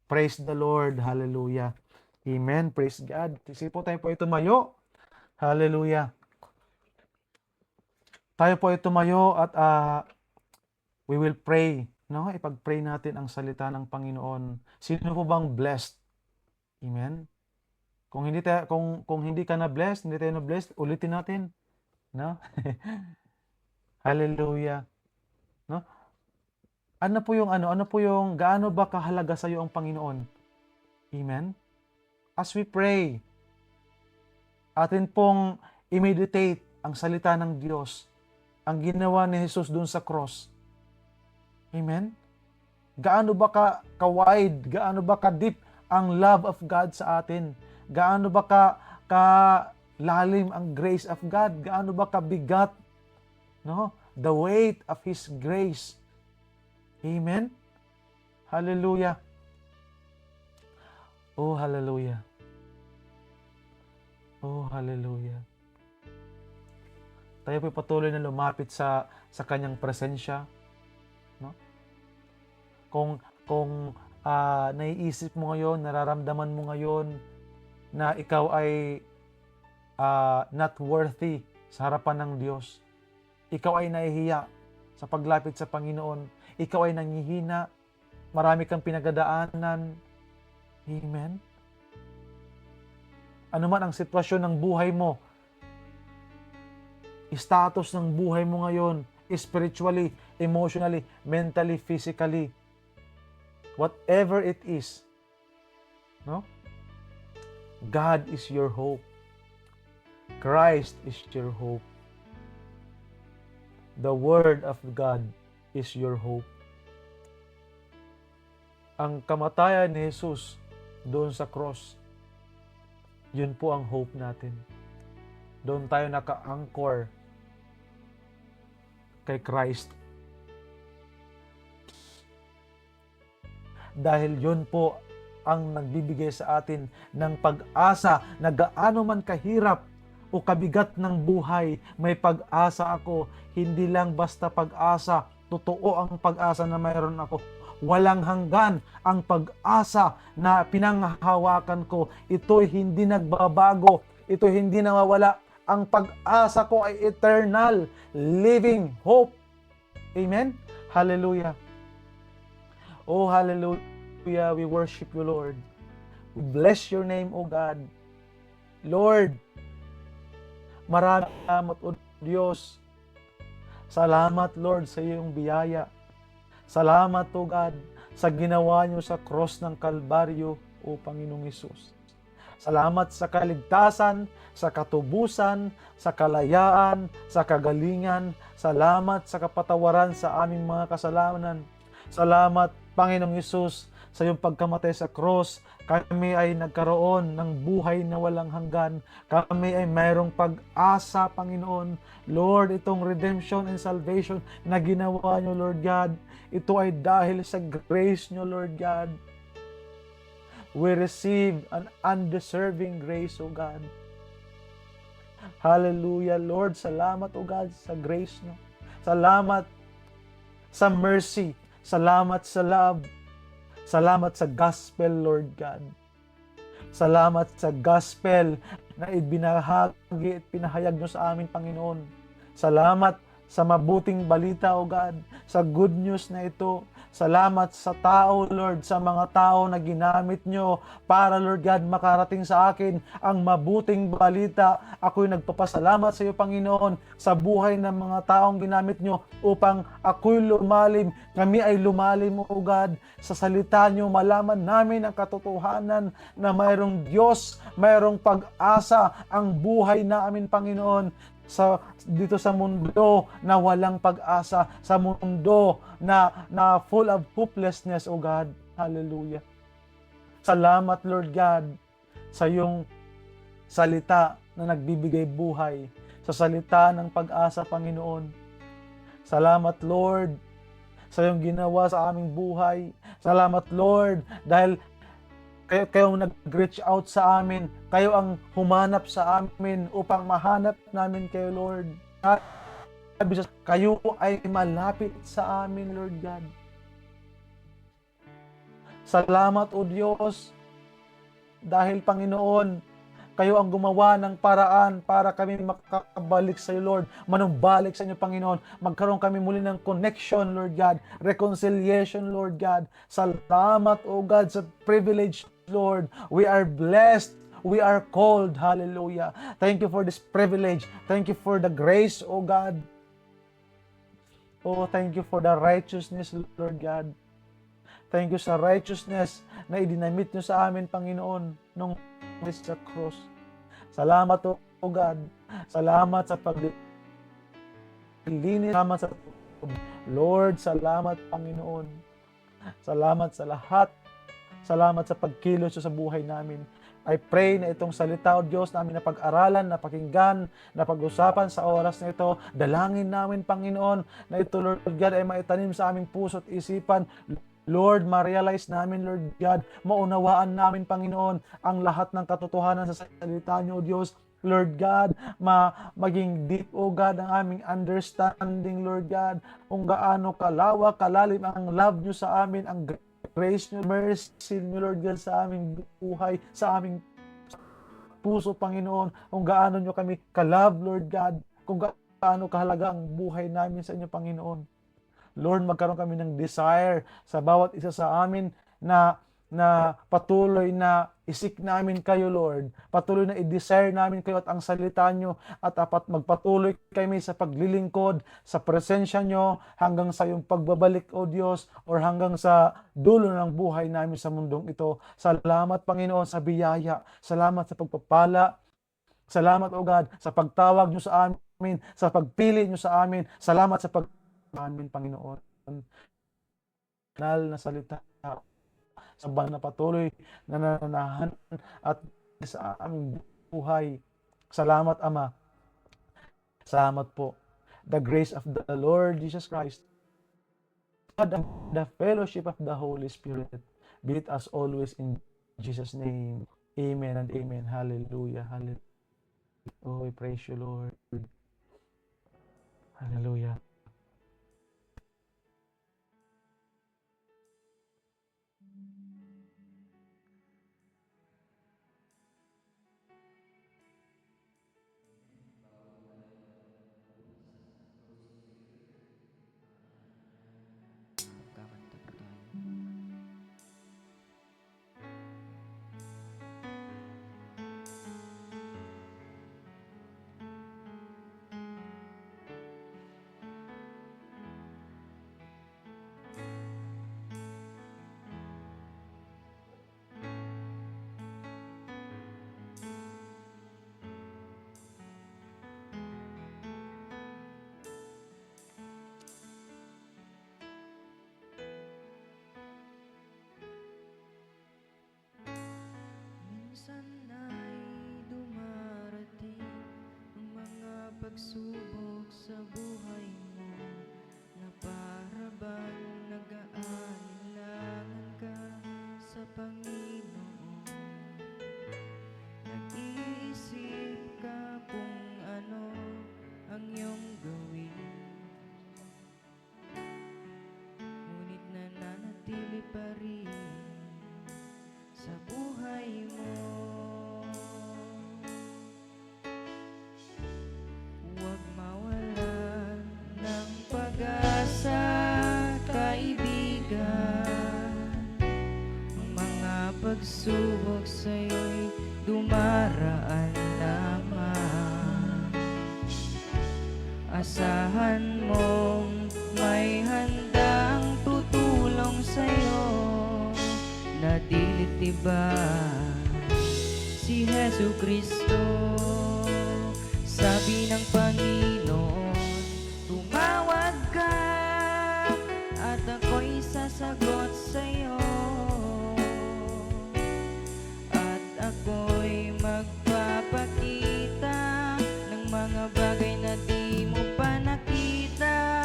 Praise the Lord. Hallelujah. Amen. Praise God. Sige po tayo po ay tumayo. Hallelujah. Tayo po ay tumayo at we will pray. No? Ipag-pray natin ang salita ng Panginoon. Sino po bang blessed? Amen? Kung hindi ka na blessed, hindi tayo na blessed, ulitin natin. No? Hallelujah. No? Ano po yung gaano ba kahalaga sa iyo ang Panginoon? Amen? As we pray, atin pong i-meditate ang salita ng Diyos, ang ginawa ni Jesus doon sa cross. Amen? Gaano ba ka-wide, gaano ba ka-deep ang love of God sa atin? Gaano ba ka-lalim ang grace of God? Gaano ba ka-bigat? No? The weight of His grace. Amen? Hallelujah. Oh, hallelujah. Oh, hallelujah. Tayo po'y patuloy na lumapit sa kanyang presensya, no? Kung naiisip mo ngayon, nararamdaman mo ngayon na ikaw ay not worthy sa harapan ng Diyos. Ikaw ay nahihiya sa paglapit sa Panginoon. Ikaw ay nanghihina. Marami kang pinagadaanan. Amen? Ano man ang sitwasyon ng buhay mo, status ng buhay mo ngayon, spiritually, emotionally, mentally, physically, whatever it is, no? God is your hope. Christ is your hope. The Word of God is your hope. Ang kamatayan ni Jesus doon sa cross, yun po ang hope natin. Doon tayo naka-anchor kay Christ. Dahil yun po ang nagbibigay sa atin ng pag-asa na gaano man kahirap o kabigat ng buhay, may pag-asa ako. Hindi lang basta pag-asa, totoo ang pag-asa na mayroon ako. Walang hanggan ang pag-asa na pinanghahawakan ko. Ito'y hindi nagbabago. Ito'y hindi nawawala. Ang pag-asa ko ay eternal, living hope. Amen? Hallelujah. Oh, hallelujah. We worship you, Lord. We bless your name, O God. Lord, maraming salamat, O Diyos. Salamat, Lord, sa iyong biyaya. Salamat, O God, sa ginawa niyo sa cross ng Kalbaryo, O Panginoong Hesus. Salamat sa kaligtasan, sa katubusan, sa kalayaan, sa kagalingan. Salamat sa kapatawaran sa aming mga kasalanan. Salamat, Panginoong Hesus, sa iyong pagkamatay sa cross. Kami ay nagkaroon ng buhay na walang hanggan. Kami ay mayroong pag-asa, Panginoon. Lord, itong redemption and salvation na ginawa niyo, Lord God, ito ay dahil sa grace niyo, Lord God. We receive an undeserving grace, O God. Hallelujah, Lord. Salamat, O God, sa grace niyo. Salamat sa mercy. Salamat sa love. Salamat sa gospel, Lord God. Salamat sa gospel na ibinahagi at pinahayag niyo sa amin, Panginoon. Salamat sa mabuting balita, O God, sa good news na ito. Salamat sa tao, Lord, sa mga tao na ginamit nyo para, Lord God, makarating sa akin ang mabuting balita. Ako'y nagpapasalamat sa iyo, Panginoon, sa buhay ng mga taong ginamit nyo upang ako'y lumalim. Kami ay lumalim, O God, sa salita nyo. Malaman namin ang katotohanan na mayroong Diyos, mayroong pag-asa ang buhay namin, Panginoon. Dito sa mundo na walang pag-asa, sa mundo na full of hopelessness, O God. Hallelujah. Salamat, Lord God, sa iyong salita na nagbibigay buhay, sa salita ng pag-asa, Panginoon. Salamat, Lord, sa iyong ginawa sa aming buhay. Salamat, Lord, dahil kayo ang nag-reach out sa amin. Kayo ang humanap sa amin upang mahanap namin kayo, Lord. Kayo ay malapit sa amin, Lord God. Salamat, O Diyos, dahil, Panginoon, kayo ang gumawa ng paraan para kami makakabalik sa iyo, Lord. Manumbalik sa inyo, Panginoon. Magkaroon kami muli ng connection, Lord God. Reconciliation, Lord God. Salamat, O God, sa privilege, Lord. We are blessed. We are called. Hallelujah. Thank you for this privilege. Thank you for the grace, O God. Oh, thank you for the righteousness, Lord God. Thank you sa righteousness na idinamit nyo sa amin, Panginoon, nung sa cross. Salamat, O God. Salamat sa paglinis. Salamat sa Lord, salamat, Panginoon. Salamat sa lahat Salamat sa pagkilos sa buhay namin. I pray na itong salita, O Diyos, namin na pag-aralan, na pakinggan, na pag-usapan sa oras na ito. Dalangin namin, Panginoon, na ito, Lord God, ay maitanim sa aming puso at isipan. Lord, ma-realize namin, Lord God, maunawaan namin, Panginoon, ang lahat ng katotohanan sa salita niyo, O Diyos. Lord God, maging deep, O God, ang aming understanding, Lord God, kung gaano kalawak, kalalim ang love niyo sa amin, ang grace niyo, mercy niyo, Lord God, sa aming buhay, sa aming puso, Panginoon, kung gaano niyo kami ka-love, Lord God, kung gaano kahalaga ang buhay namin sa inyo, Panginoon. Lord, magkaroon kami ng desire sa bawat isa sa amin na patuloy na isik namin kayo, Lord. Patuloy na i-desire namin kayo at ang salita nyo at apat magpatuloy kami sa paglilingkod, sa presensya nyo hanggang sa yung pagbabalik, O Diyos, or hanggang sa dulo ng buhay namin sa mundong ito. Salamat, Panginoon, sa biyaya. Salamat sa pagpapala. Salamat, O God, sa pagtawag nyo sa amin, sa pagpili nyo sa amin. Salamat sa amin, Panginoon. Banal na salita sa banal na patuloy na nananahan at sa aming buhay. Salamat, Ama. Salamat po. The grace of the Lord Jesus Christ, God, and the fellowship of the Holy Spirit be with us always in Jesus' name. Amen and amen. Hallelujah. Hallelujah. Oh, we praise you, Lord. Hallelujah. Kakanta po tayo. Minsan ay dumarating ang mga pagsubok sa buhay mo na para bang nag-aalinlangan ka sa Panginoon. Nag-iisip ka kung ano ang iyong gawin, ngunit nananatili pa rin sa buhay mo. Huwag mawalan ng pag-asa, kaibigan. Ang mga pagsubok sa'yo'y dumaraan lamang. Asahan mong may handang tutulong sa'yo na dilit iba, si Jesu Kristo. Sabi ng Panginoon, tumawag ka at ako'y sasagot sa'yo, at ako'y magpapakita ng mga bagay na di mo pa nakita.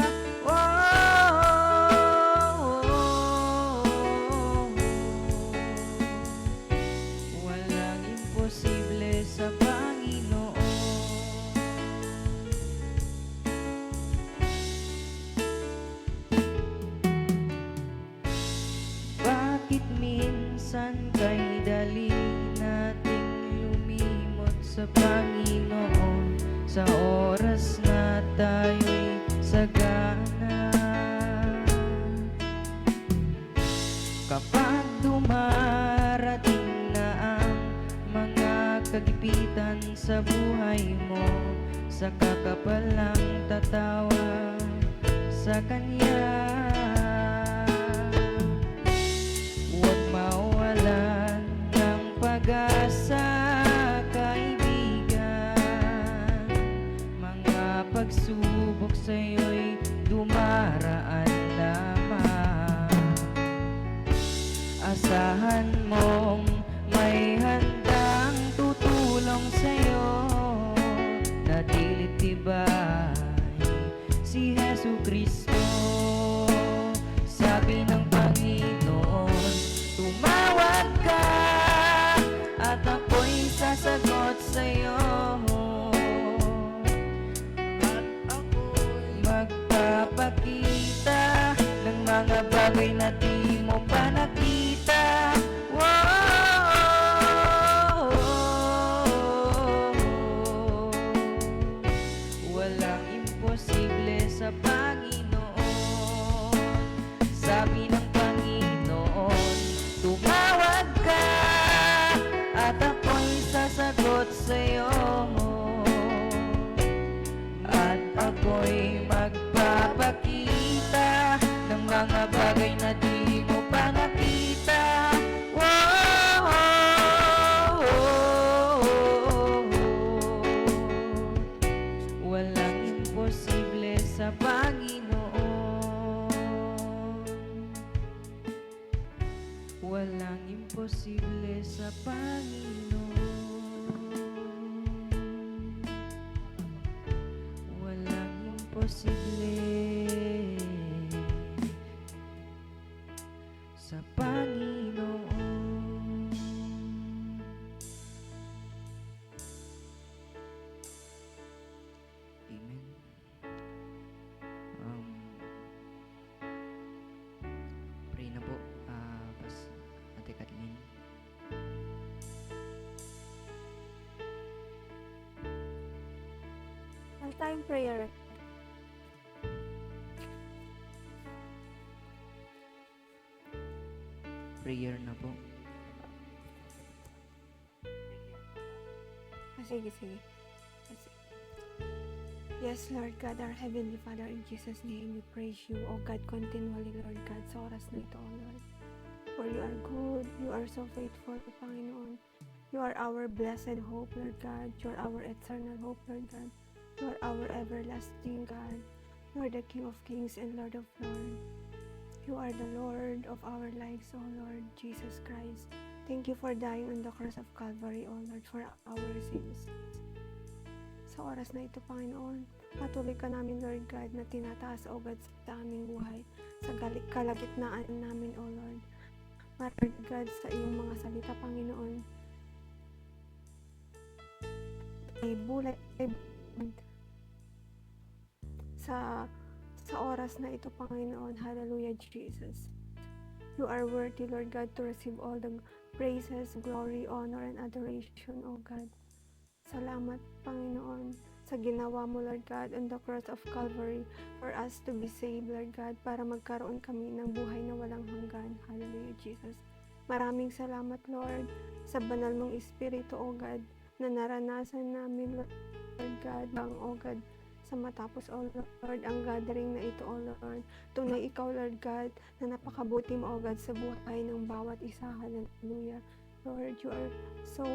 Walang imposible sa Panginoon. Bakit minsan kay dali nating lumimot sa Panginoon sa oras na tayo'y sagana? Kapag dumarating na ang mga kagipitan sa buhay mo, sa kakapalang tatawa sa Kanya. Huwag mawalan ng pag-asa, kaibigan. Mga pagsubok sa'yo'y dumaraan lamang. Asahan bagay na di mo pa nakita. Walang imposible sa Panginoon. Sabi ng Panginoon, tumawag ka at ako'y sasagot sa'yo. At ako'y magpapakita ng mga bagay na di mo pa nakita. Walang imposible sa Panginoon. Walang imposible sa Panginoon. Walang imposible sa Panginoon. Amen. Pray na po, Ate Kathleen. All-time prayer. Prayer na po. Sige. Yes, Lord God, our Heavenly Father, in Jesus' name, we praise you, O God, continually, Lord God, sa oras na ito, O Lord. For you are good, you are so faithful, Panginoon. You are our blessed hope, Lord God. You are our eternal hope, Lord God. You are our everlasting God. You are the King of Kings and Lord of Lords. You are the Lord of our lives, O Lord Jesus Christ. Thank you for dying on the cross of Calvary, O Lord, for our sins. Sa oras na ito, Panginoon, patuloy ka namin, Lord God, na tinataas, O God, sa aming buhay, sa kalagitnaan namin, O Lord. Lord God, sa iyong mga salita, Panginoon, ay bulay sa oras na ito, Panginoon. Hallelujah, Jesus. You are worthy, Lord God, to receive all the praises, glory, honor, and adoration, O God. Salamat, Panginoon, sa ginawa mo, Lord God, on the cross of Calvary for us to be saved, Lord God, para magkaroon kami ng buhay na walang hanggan. Hallelujah, Jesus. Maraming salamat, Lord, sa banal mong Espiritu, O God, na naranasan namin, Lord God, O God, sa matapos, O Lord, ang gathering na ito, O Lord. Tunay ikaw, Lord God, na napakabuti mo, O God, sa buhay ng bawat isa. Hallelujah. Lord, you are so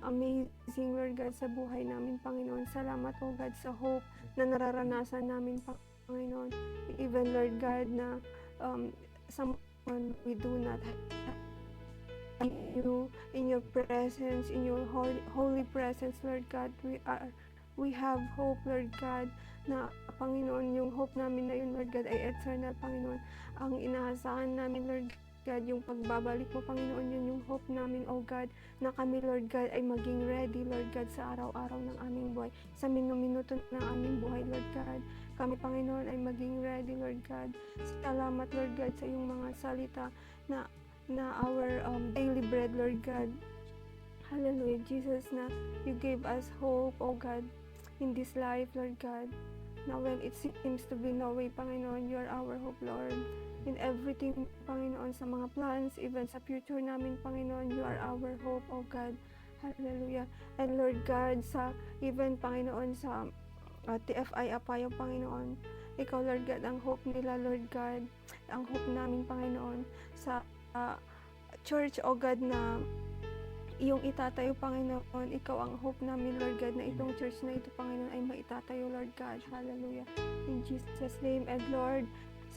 amazing, Lord God, sa buhay namin, Panginoon. Salamat, O God, sa hope na nararanasan namin, Panginoon. Even, Lord God, na someone we do not have you in your presence, in your holy presence, Lord God. We have hope, Lord God, na Panginoon, yung hope namin na yun, Lord God, ay eternal, Panginoon. Ang inaasahan namin, Lord God, yung pagbabalik mo, Panginoon, yun yung hope namin, O God, na kami, Lord God, ay maging ready, Lord God, sa araw-araw ng aming buhay, sa minuto ng aming buhay, Lord God. Kami, Panginoon, ay maging ready, Lord God. Salamat, Lord God, sa iyong mga salita na our daily bread, Lord God. Hallelujah, Jesus, na you gave us hope, O God, in this life, Lord God. Now when it seems to be no way, Panginoon, you are our hope, Lord. In everything, Panginoon, sa mga plans, even sa future namin, Panginoon, you are our hope, O God. Hallelujah. And Lord God, sa even, Panginoon, sa TFI Apayao, Panginoon, ikaw, Lord God, ang hope nila, Lord God, ang hope namin, Panginoon, sa church, O God, na iyong itatayo, Panginoon. Ikaw ang hope namin, Lord God, na itong church na ito, Panginoon, ay maitatayo, Lord God. Hallelujah. In Jesus' name, and Lord,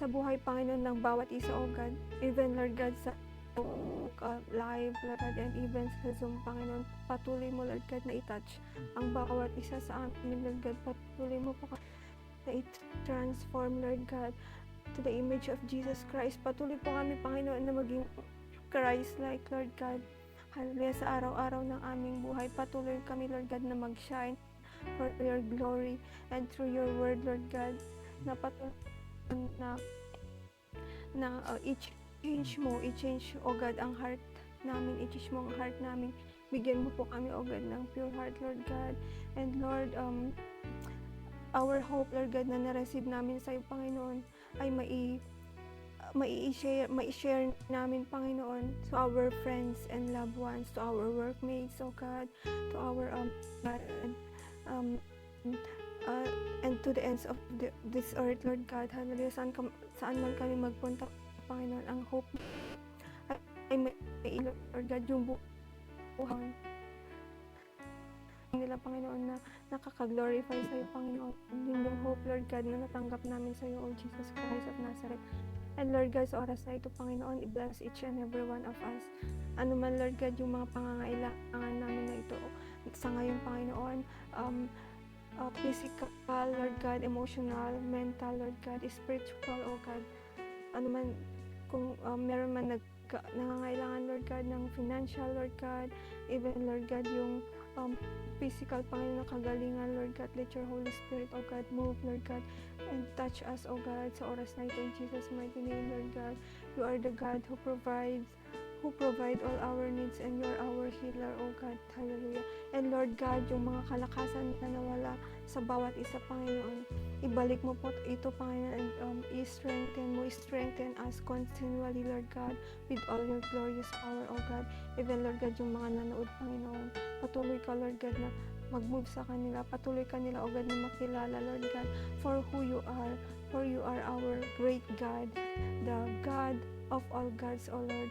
sa buhay, Panginoon, ng bawat isa, O God, even, Lord God, sa live, Lord God, and even sa Zoom, Panginoon, patuloy mo, Lord God, na i-touch ang bawat isa sa amin, Lord God. Patuloy mo po na i-transform, Lord God, to the image of Jesus Christ. Patuloy po kami, Panginoon, na maging Christ-like, Lord God. Hallelujah, sa araw-araw ng aming buhay. Patuloy kami, Lord God, na mag-shine for your glory and through your word, Lord God, na patuloy na i-change, O God, ang heart namin, i-change mo ang heart namin. Bigyan mo po kami, O God, ng pure heart, Lord God. And Lord, our hope, Lord God, na na-receive namin sa iyo, Panginoon, ay mai-share namin, Panginoon, to our friends and loved ones, to our workmates, O God, to our and to the ends of this earth, Lord God. Hallelujah. Saan man kami magpunta, Panginoon, ang hope ay may Lord God, yung buhay nila, Panginoon, na nakaka-glorify sa iyo, Panginoon. Yun yung hope, Lord God, na natanggap namin sa iyo, O Jesus Christ of Nazareth. And Lord God, sa oras na ito, Panginoon, i-bless each and every one of us. Ano man, Lord God, yung mga pangangailangan namin na ito sa ngayon, Panginoon, physical, Lord God, emotional, mental, Lord God, spiritual, O God. Ano man, kung meron man nangangailangan, Lord God, ng financial, Lord God, even, Lord God, yung physical, Panginoon, na kagalingan, Lord God, let your Holy Spirit, O God, move, Lord God, and touch us, O God, sa oras na ito, in Jesus' mighty name, Lord God. You are the God who provide all our needs, and you are our healer, O God. Hallelujah. And Lord God, yung mga kalakasan na nawala sa bawat isa, Panginoon, ibalik mo po ito, Panginoon, and strengthen us continually, Lord God, with all your glorious power, O God. Even, Lord God, yung mga nanood, Panginoon, patuloy ka, Lord God, na mag-move sa kanila, patuloy ka nila, O God, na makilala, Lord God, for who you are, for you are our great God, the God of all gods, O Lord,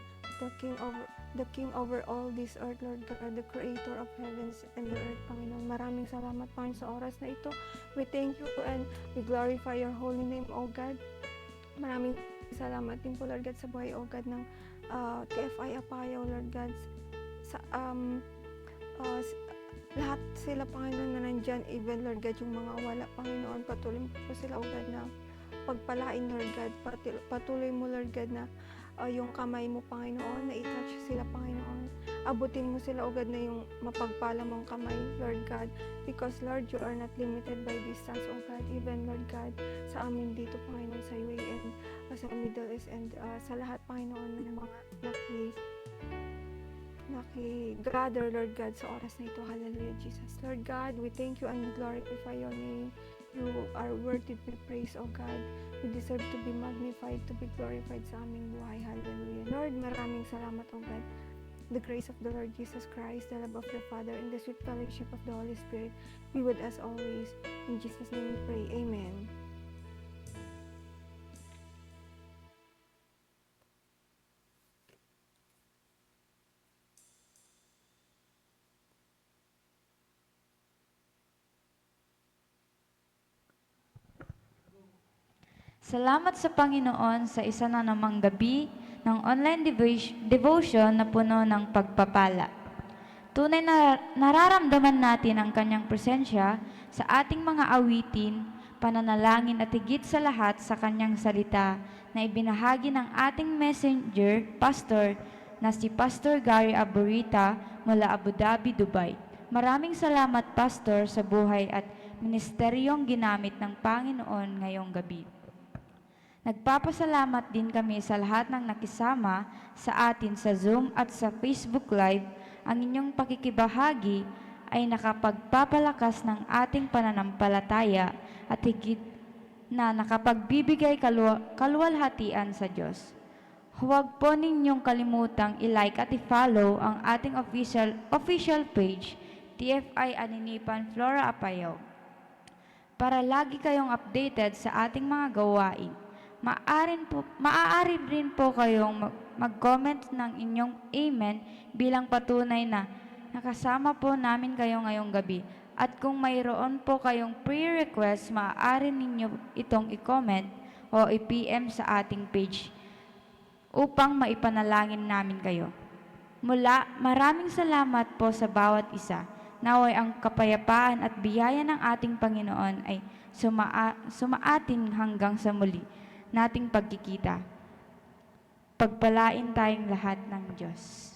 the King over all this earth, Lord God, the Creator of heavens and the earth, Panginoon. Maraming salamat, Panginoon, sa oras na ito. We thank you and we glorify your holy name, O God. Maraming salamat din po, Lord God, sa buhay, O God, ng TFI Apayao, Lord God. Lahat sila, Panginoon, na nandyan, even, Lord God, yung mga wala, Panginoon, patuloy mo po sila, O God, na pagpalain, Lord God. Patuloy mo, Lord God, na yung kamay mo, Panginoon, na i-touch sila, Panginoon. Abutin mo sila, O God, na yung mapagpala mong kamay, Lord God. Because, Lord, you are not limited by distance, O God. Even, Lord God, sa amin dito, Panginoon, sa UAE and sa Middle East and sa lahat, Panginoon, ng mga naki-gather, Lord God, sa oras na ito. Hallelujah, Jesus. Lord God, we thank you and we glorify your name. You are worthy to be praised, O God. You deserve to be magnified, to be glorified sa aming buhay. Hallelujah. Lord, maraming salamat, O God. The grace of the Lord Jesus Christ, the love of the Father, and the sweet fellowship of the Holy Spirit be with us always. In Jesus' name we pray. Amen. Salamat sa Panginoon sa isa na namang gabi ng online devotion na puno ng pagpapala. Tunay na nararamdaman natin ang kanyang presensya sa ating mga awitin, pananalangin at higit sa lahat sa kanyang salita na ibinahagi ng ating messenger, pastor, na si Pastor Gary Aburita mula Abu Dhabi, Dubai. Maraming salamat, Pastor, sa buhay at ministeryong ginamit ng Panginoon ngayong gabi. Nagpapasalamat din kami sa lahat ng nakisama sa atin sa Zoom at sa Facebook Live. Ang inyong pakikibahagi ay nakapagpapalakas ng ating pananampalataya at higit na nakapagbibigay kaluwalhatian sa Diyos. Huwag po ninyong kalimutang i-like at i-follow ang ating official page, TFI Aninipan Flora Apayao, para lagi kayong updated sa ating mga gawain. Maaari rin po kayong mag-comment ng inyong amen bilang patunay na nakasama po namin kayo ngayong gabi. At kung mayroon po kayong prayer request, maaari ninyo itong i-comment o i-PM sa ating page upang maipanalangin namin kayo. Mula, maraming salamat po sa bawat isa. Naway ang kapayapaan at biyaya ng ating Panginoon ay sumaatin hanggang sa muli nating pagkikita. Pagpalain tayong lahat ng Diyos.